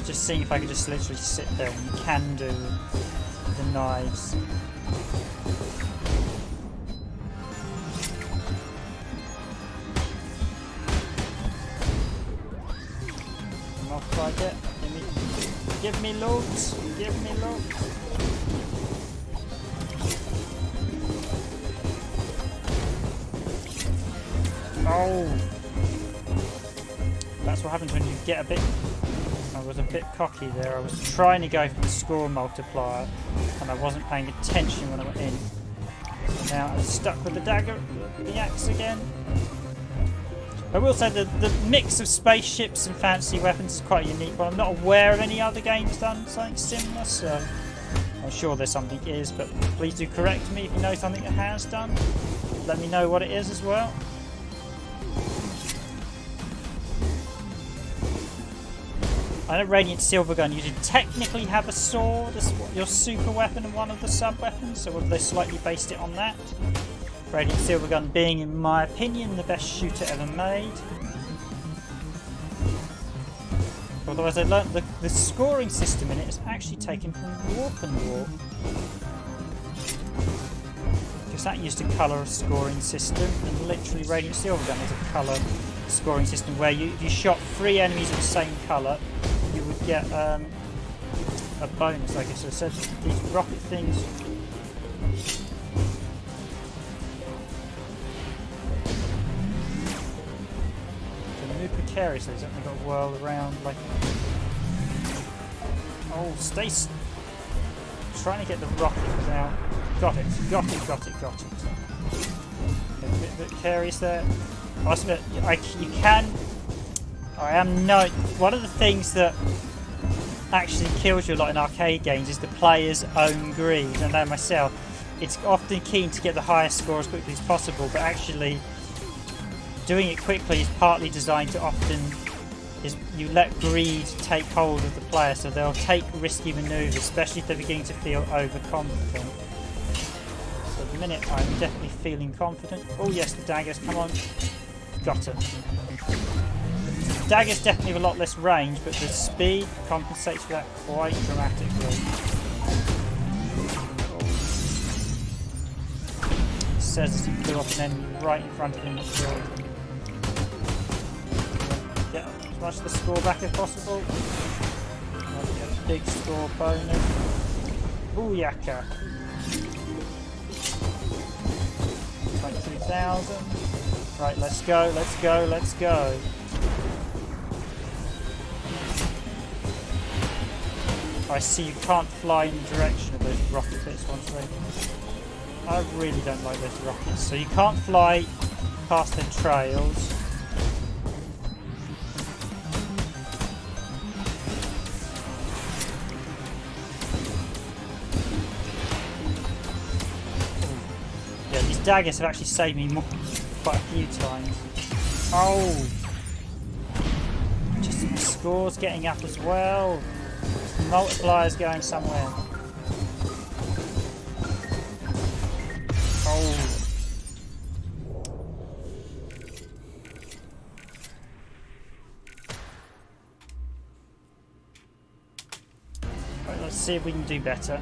Just seeing if I could just literally sit there, and you can do the knives. Come off, target. Give me loot. Give me loot. Oh! That's what happens when you get a bit... I was a bit cocky there. I was trying to go for the score multiplier and I wasn't paying attention when I went in. So now I'm stuck with the dagger, the axe again. I will say that the mix of spaceships and fantasy weapons is quite a unique one. I'm not aware of any other games done something similar, so I'm sure there's something is, but please do correct me if you know something that has done. Let me know what it is as well. I know Radiant Silvergun, you did technically have a sword as your super weapon and one of the sub weapons, so whether they slightly based it on that. Radiant Silvergun being, in my opinion, the best shooter ever made. Although, as I learnt, the scoring system in it is actually taken from Warp and Warp. Because that used a colour scoring system, and literally Radiant Silvergun is a colour scoring system where if you shot 3 enemies of the same colour, you would get a bonus, I guess. So I said these rocket things. Precarious, so he's only got to whirl around like. Oh, stay. Trying to get the rocket without. Got it. A bit precarious there. I must admit, you can. I am no. One of the things that actually kills you a lot in arcade games is the player's own greed. I know myself. It's often keen to get the highest score as quickly as possible, but actually. Doing it quickly is partly designed to you let greed take hold of the player, so they'll take risky manoeuvres, especially if they're beginning to feel overconfident. So at the minute I'm definitely feeling confident. Oh yes, the daggers, come on. Got it. The daggers definitely have a lot less range, but the speed compensates for that quite dramatically. It says as he blew off an enemy right in front of him and killed him. Get as much of the score back as possible. Get a big score bonus. Booyaka! 22,000. Right, let's go. I see you can't fly in the direction of those rocket bits once they... I really don't like those rockets. So you can't fly past their trails. Daggers have actually saved me quite a few times. Oh! Just the score's getting up as well. The multiplier's going somewhere. Oh! Right, let's see if we can do better.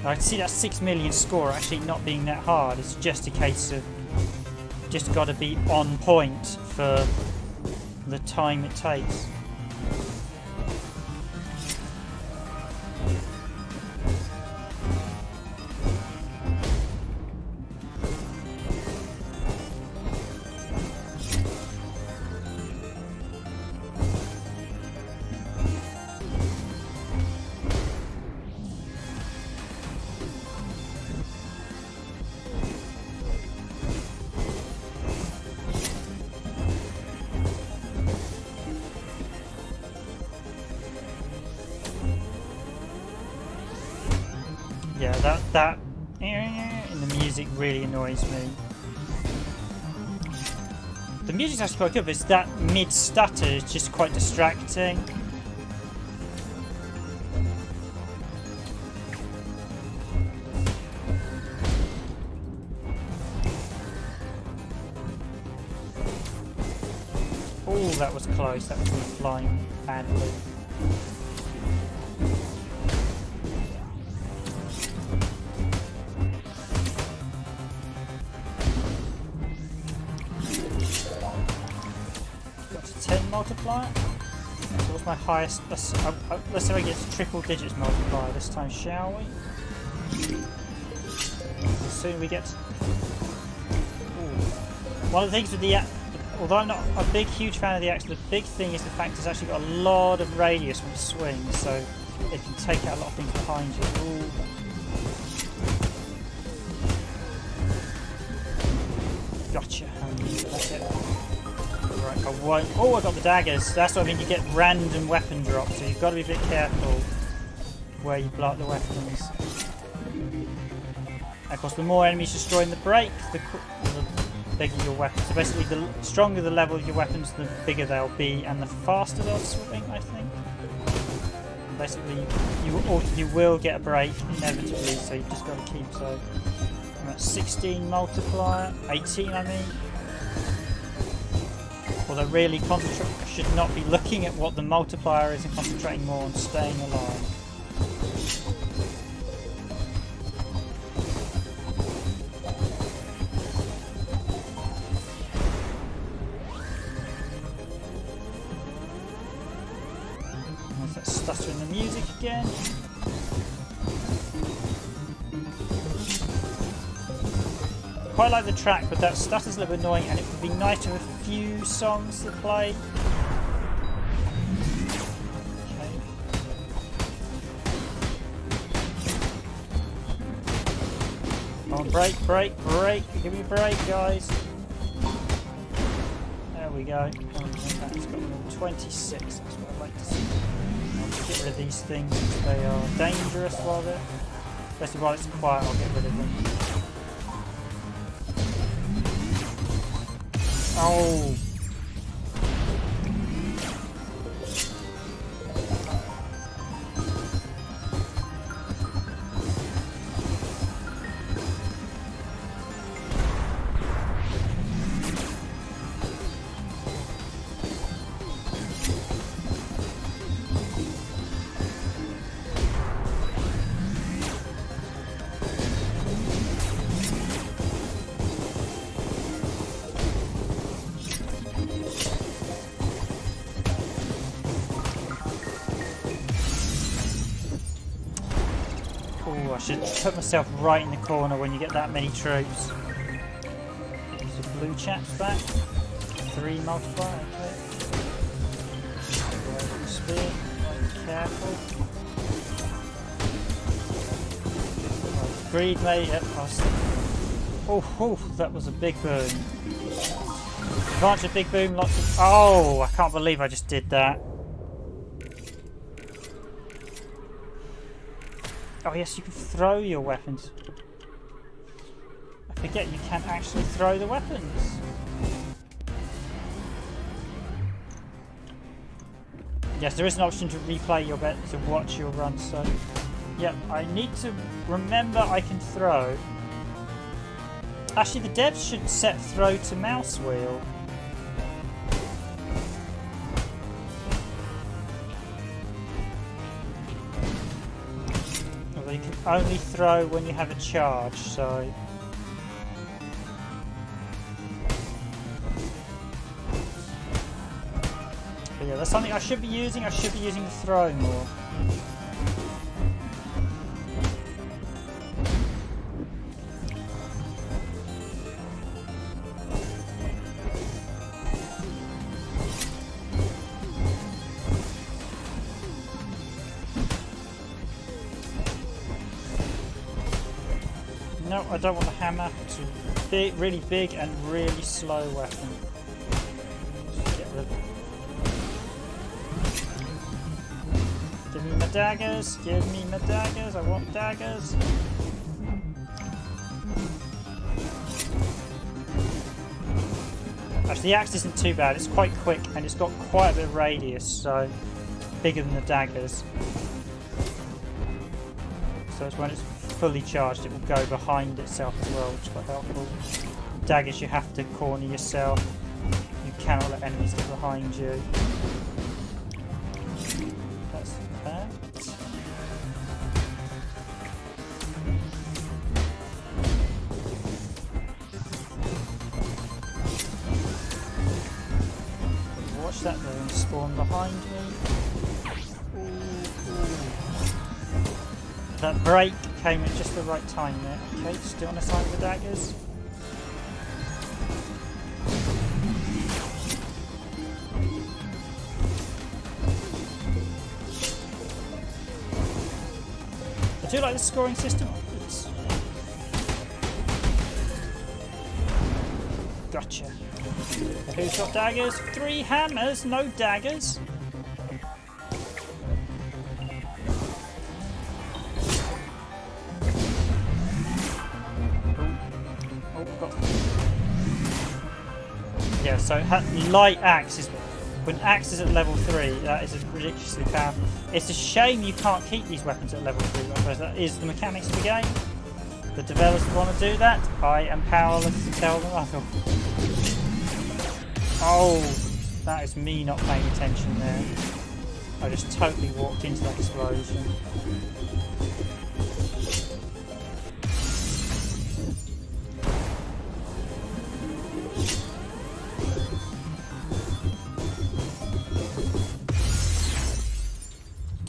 I can see that 6 million score actually not being that hard. It's just a case of just got to be on point for the time it takes. Yeah, that in the music really annoys me. The music's actually quite good, but it's that mid-stutter is just quite distracting. Oh, that was close. That was me flying badly. multiplier. So what's my highest? Let's see if I get triple digits multiplier this time, shall we? Soon we get. One of the things with the although I'm not a huge fan of the axe, the big thing is the fact it's actually got a lot of radius when it swings, so it can take out a lot of things behind you. Ooh. Gotcha. That's it. Right, I won't. Oh, I got the daggers. That's what I mean. You get random weapon drops, so you've got to be a bit careful where you block the weapons. And of course, the more enemies destroying the break, the bigger your weapons. So basically, the stronger the level of your weapons, the bigger they'll be, and the faster they'll swing, I think. And basically, you will get a break inevitably, so you've just got to keep so. And that's 16 multiplier, 18 I mean. Although really should not be looking at what the multiplier is and concentrating more on staying alive. There's that stutter in the music again. Quite like the track, but that stutter's a little bit annoying, and it would be nice to have a few songs to play. Okay. Come on, break, break, break. Give me a break, guys. There we go. That's got 26. That's what I'd like to see. I'll get rid of these things. They are dangerous while they're... Especially while it's quiet, I'll get rid of them. Oh! I should put myself right in the corner when you get that many troops. So blue chap's back. 3 multiplier, okay. Spear, careful. Greed mate, yep, oh, that was a big boom. Advantage of big boom, lots of. Oh, I can't believe I just did that. Oh yes, you can throw your weapons. I forget you can actually throw the weapons. Yes, there is an option to replay your bet to watch your run. So, yeah, I need to remember I can throw. Actually, the devs should set throw to mouse wheel. You can only throw when you have a charge, so... But yeah, that's something I should be using. I should be using the throw more. No, I don't want the hammer. It's a big, really big and really slow weapon. Just get rid of it. Give me my daggers. Give me my daggers. I want daggers. Actually, the axe isn't too bad. It's quite quick and it's got quite a bit of radius, so bigger than the daggers. So it's when it's fully charged, it will go behind itself as well, which is quite helpful. Daggers, you have to corner yourself. You cannot let enemies get behind you. That's that. Watch that though. spawn behind me. Ooh. That break came at just the right time there. Okay, still on the side of the daggers. I do like the scoring system. Gotcha. Who's got daggers? 3 hammers, no daggers. Yeah, so light axe is when axe is at level 3. That is ridiculously powerful. It's a shame you can't keep these weapons at level 3. Because that is the mechanics of the game. The developers want to do that. I am powerless to tell them. Oh, that is me not paying attention there. I just totally walked into that explosion.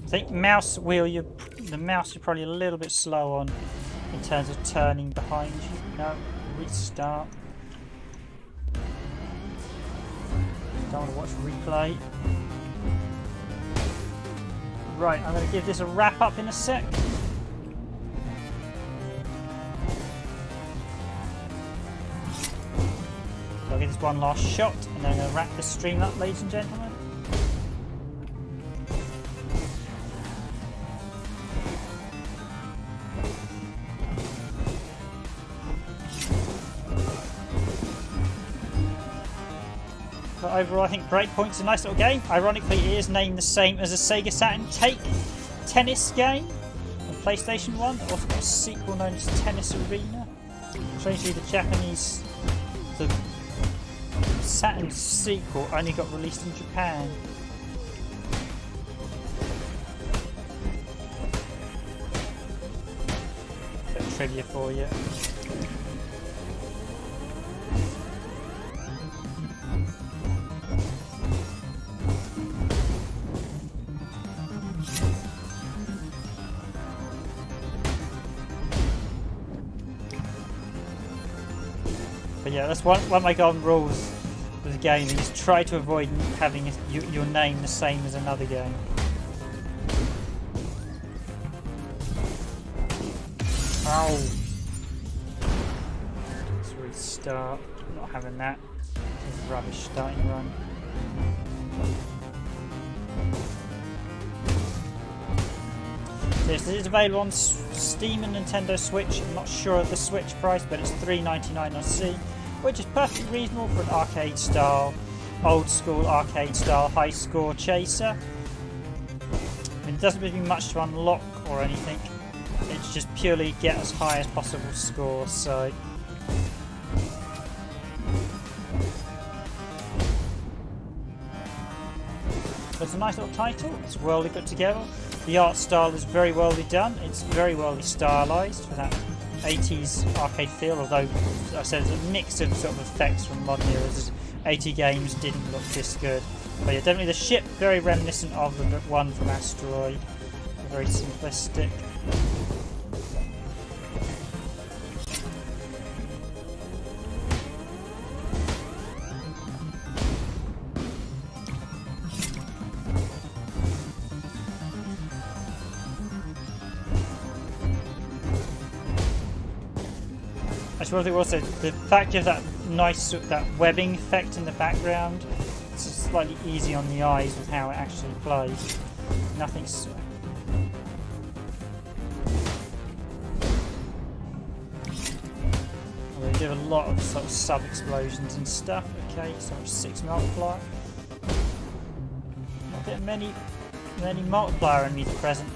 I think mouse wheel, the mouse is probably a little bit slow on in terms of turning behind you. No, restart. Don't want to watch replay. Right, I'm going to give this a wrap up in a sec. I'll give this one last shot and then I'm going to wrap the stream up, ladies and gentlemen. But overall, I think Breakpoint's a nice little game. Ironically, it is named the same as a Sega Saturn Take tennis game on PlayStation 1. It also got a sequel known as Tennis Arena. Strangely, the Saturn sequel only got released in Japan. Bit of trivia for you. But yeah, that's one of my golden rules with the game is try to avoid having your name the same as another game. Ow! Let's restart. Not having that. It's a rubbish starting run. This is available on Steam and Nintendo Switch. I'm not sure of the Switch price, but it's $3.99 on Steam, which is perfectly reasonable for an arcade style, old school arcade style high score chaser. I mean, it doesn't really much to unlock or anything. It's just purely get as high as possible score. So. It's a nice little title. It's well put together. The art style is very well done. It's very well stylised for that 80s arcade feel, although as I said, there's a mix of sort of effects from modern eras. 80 games didn't look this good. But yeah, definitely the ship, very reminiscent of the one from Asteroid. Very simplistic. Actually, one thing also, the fact of that nice that webbing effect in the background, it's just slightly easy on the eyes with how it actually plays. Nothing's. They do a lot of sort of sub explosions and stuff. Okay, so 6 multiplier. Not getting many multiplier enemies present.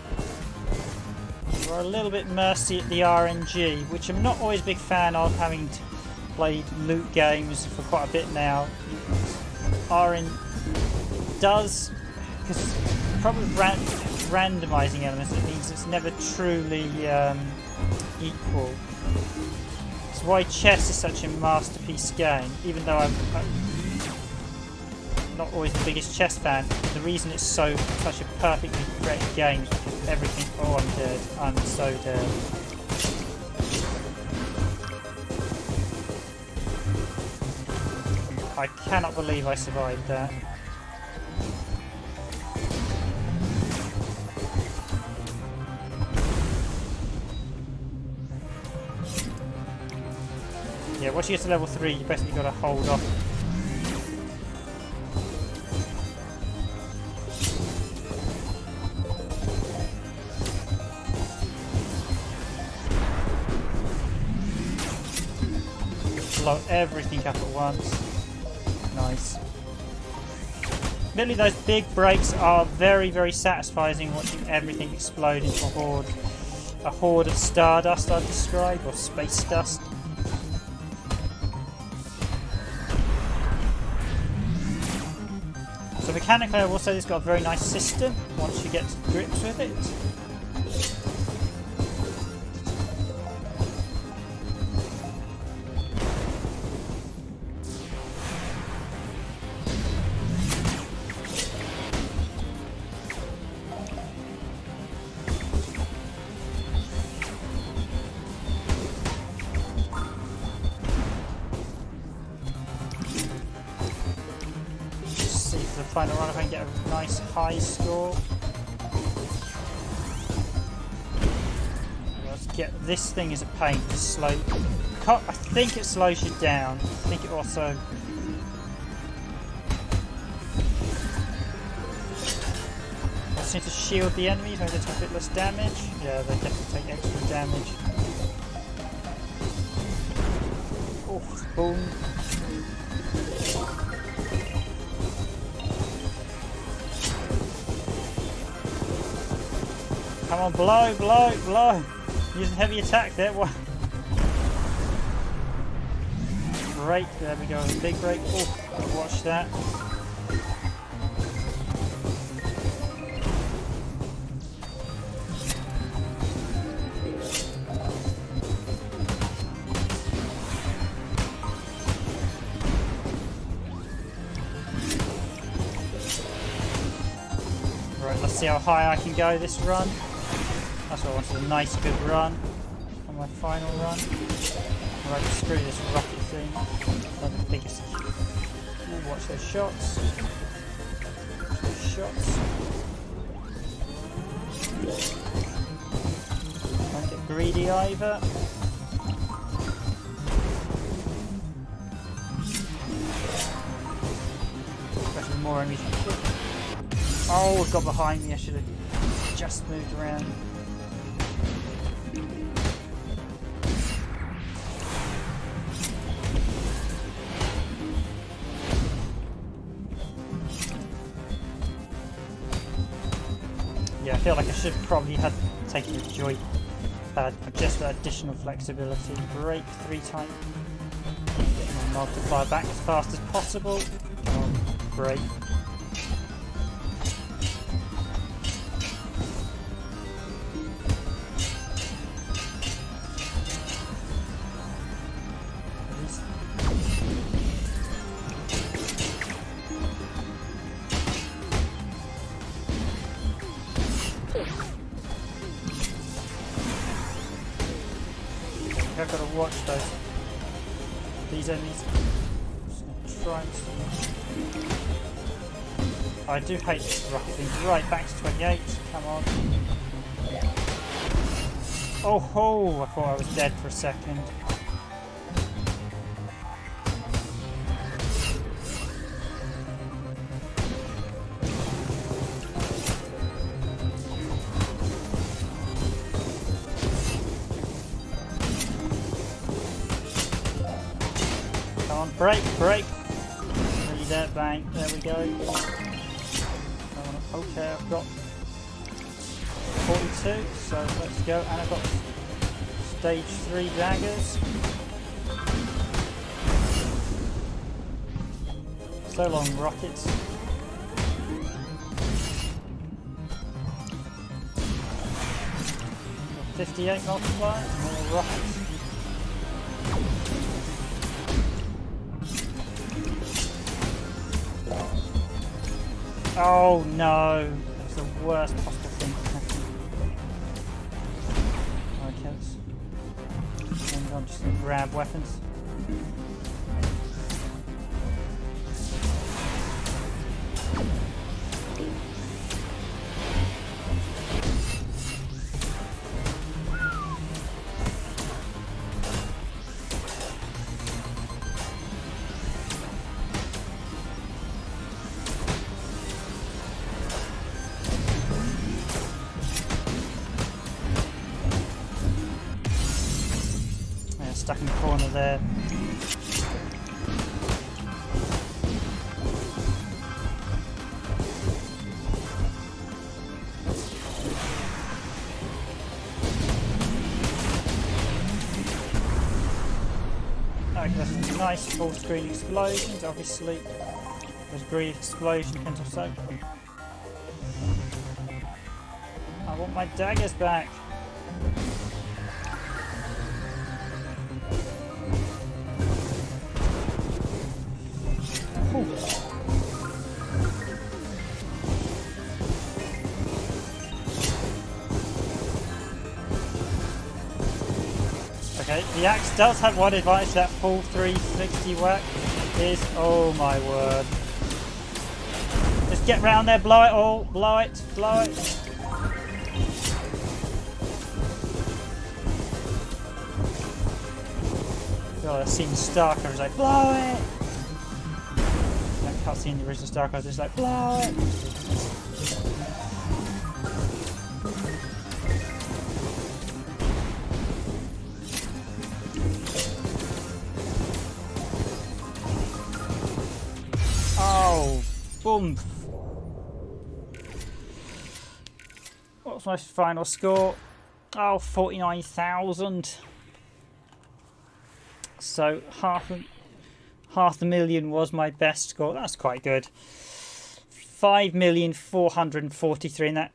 We're a little bit mercy at the RNG, which I'm not always a big fan of, having played loot games for quite a bit now. RN does, because the problem with randomising elements, it means it's never truly equal. It's why chess is such a masterpiece game, even though not always the biggest chess fan. The reason it's such a perfectly created game is because everything. Oh, I'm dead. I'm so dead. I cannot believe I survived that. Yeah, once you get to level 3, you basically got to hold off. Blow everything up at once. Nice. Admittedly, those big breaks are very, very satisfying, watching everything explode into a horde of stardust, I'd describe, or space dust. So mechanically, I will say it's got a very nice system once you get to grips with it. Final run if I can get a nice high score. Let's get this thing is a pain to slow. I think it slows you down. I think it also. I seem to shield the enemies, maybe they take a bit less damage. Yeah, they definitely take extra damage. Oh, boom. Come on, blow, blow, blow. Using heavy attack there. What? Break, there we go. Big break. Oh, watch that. Right, let's see how high I can go this run. That's what I wanted, a nice good run on my final run. Right, screw this rocket thing. Not the biggest. Ooh, watch those shots. Watch those shots. Don't get greedy either. Especially more enemies. Oh, it got behind me. I should have just moved around. Yeah, I feel like I should probably have taken a joy pad for just that additional flexibility. Break 3 times. Get my multiplier back as fast as possible. Come on, break. I've got to watch these enemies. I do hate this rocket thing. Right, back to 28. Come on. Oh ho! I thought I was dead for a second. Break, break. Read that, bang. There we go. Okay, I've got 42, so let's go. And I've got stage 3 daggers. So long, rockets. Got 58 multiplier, more rockets. Oh no, that's the worst possible thing to happen. Okay, I'm just gonna grab weapons. Stuck in the corner there. Okay, that's some nice full screen explosions, obviously. There's a green explosion, and so. I want my daggers back. Okay, the axe does have one advantage, that full 360 whack is, oh my word. Just get round there, blow it all, blow it, blow it. God, that scene in StarCraft was like, blow it! That cutscene in the original StarCraft is like, blow it! Oh, boom! What's my final score? Oh, 49,000. So half the million was my best score. That's quite good. 5,443,000, and that.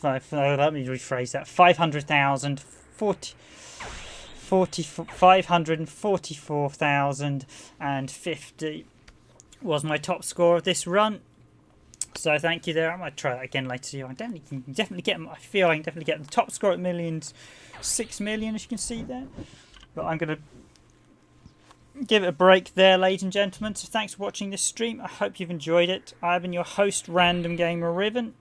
Let me rephrase that. 500,000. 544,050 was my top score of this run. So thank you there. I might try that again later. I definitely get. I feel I can definitely get the top score at millions, 6 million, as you can see there. But I'm gonna give it a break there, ladies and gentlemen. So thanks for watching this stream. I hope you've enjoyed it. I've been your host, Random Gamer Riven.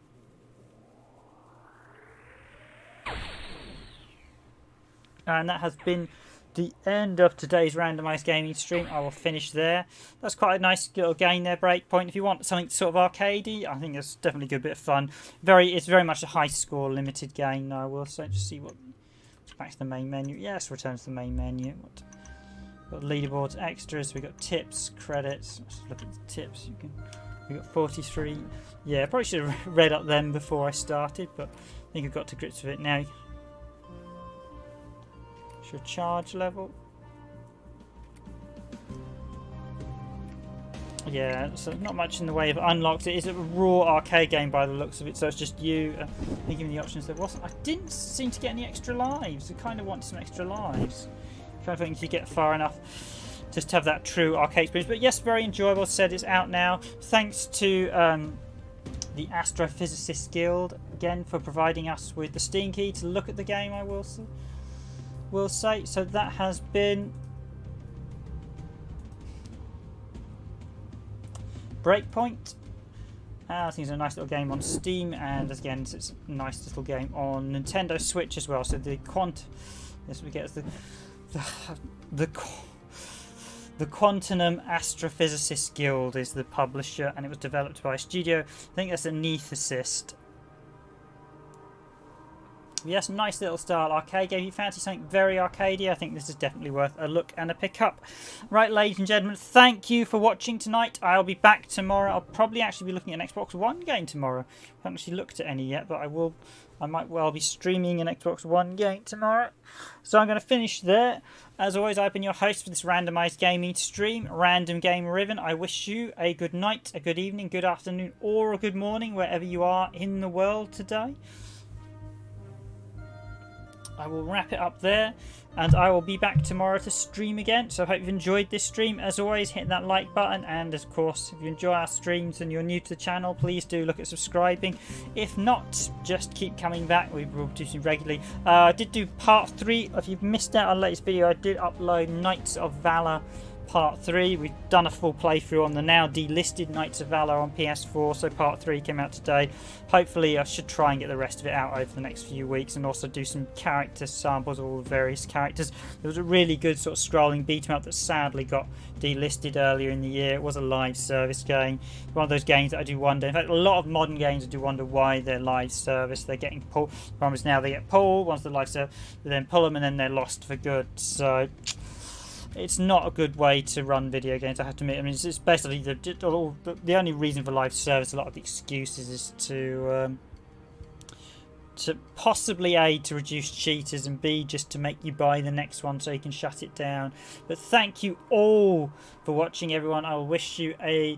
And that has been the end of today's Randomised Gaming stream. I will finish there. That's quite a nice little game there, Breakpoint. If you want something sort of arcadey, I think it's definitely a good bit of fun. It's very much a high score limited game, I will say. Just see what. Back to the main menu. Yes, return to the main menu. Got leaderboards, extras. We got tips, credits. Let's look at the tips. We got 43. Yeah, I probably should have read up them before I started, but I think I've got to grips with it now. Your charge level. Yeah, so not much in the way of unlocks. It is a raw arcade game by the looks of it, so it's just you thinking the options. There wasn't. I didn't seem to get any extra lives. I kind of wanted some extra lives. Trying to think if you get far enough just to have that true arcade experience. But yes, very enjoyable. Said it's out now. Thanks to the Astrophysicists Guild again for providing us with the Steam key to look at the game. I will say. So that has been Breakpoint. I think it's a nice little game on Steam, and again it's a nice little game on Nintendo Switch as well. So the this we get the Quantum Astrophysicists Guild is the publisher, and it was developed by a studio. I think that's Aesthesia. Yes, nice little style arcade game. If you fancy something very arcadey, I think this is definitely worth a look and a pick up. Right, ladies and gentlemen, thank you for watching tonight. I'll be back tomorrow. I'll probably actually be looking at an Xbox One game tomorrow. I haven't actually looked at any yet, but I might well be streaming an Xbox One game tomorrow. So I'm going to finish there. As always, I've been your host for this randomised gaming stream, Random Gamer Riven. I wish you a good night, a good evening, good afternoon, or a good morning, wherever you are in the world today. I will wrap it up there, and I will be back tomorrow to stream again. So I hope you've enjoyed this stream. As always, hit that like button, and of course, if you enjoy our streams and you're new to the channel, please do look at subscribing. If not, just keep coming back. We will do some regularly. I did do part 3. If you've missed out on the latest video, I did upload Knights of Valor Part 3. We've done a full playthrough on the now delisted Knights of Valor on PS4, so Part 3 came out today. Hopefully I should try and get the rest of it out over the next few weeks, and also do some character samples of all the various characters. There was a really good sort of scrolling beat 'em up that sadly got delisted earlier in the year. It was a live service game. One of those games that I do wonder, in fact a lot of modern games I do wonder why they're live service. They're getting pulled. The problem is now they get pulled once they're live service, they then pull them and then they're lost for good. So it's not a good way to run video games, I have to admit. I mean, it's basically the only reason for live service. A lot of the excuses is to possibly A, to reduce cheaters, and B, just to make you buy the next one so you can shut it down. But thank you all for watching, everyone. I will wish you a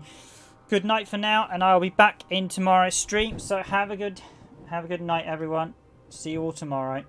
good night for now, and I'll be back in tomorrow's stream. So have a good night, everyone. See you all tomorrow.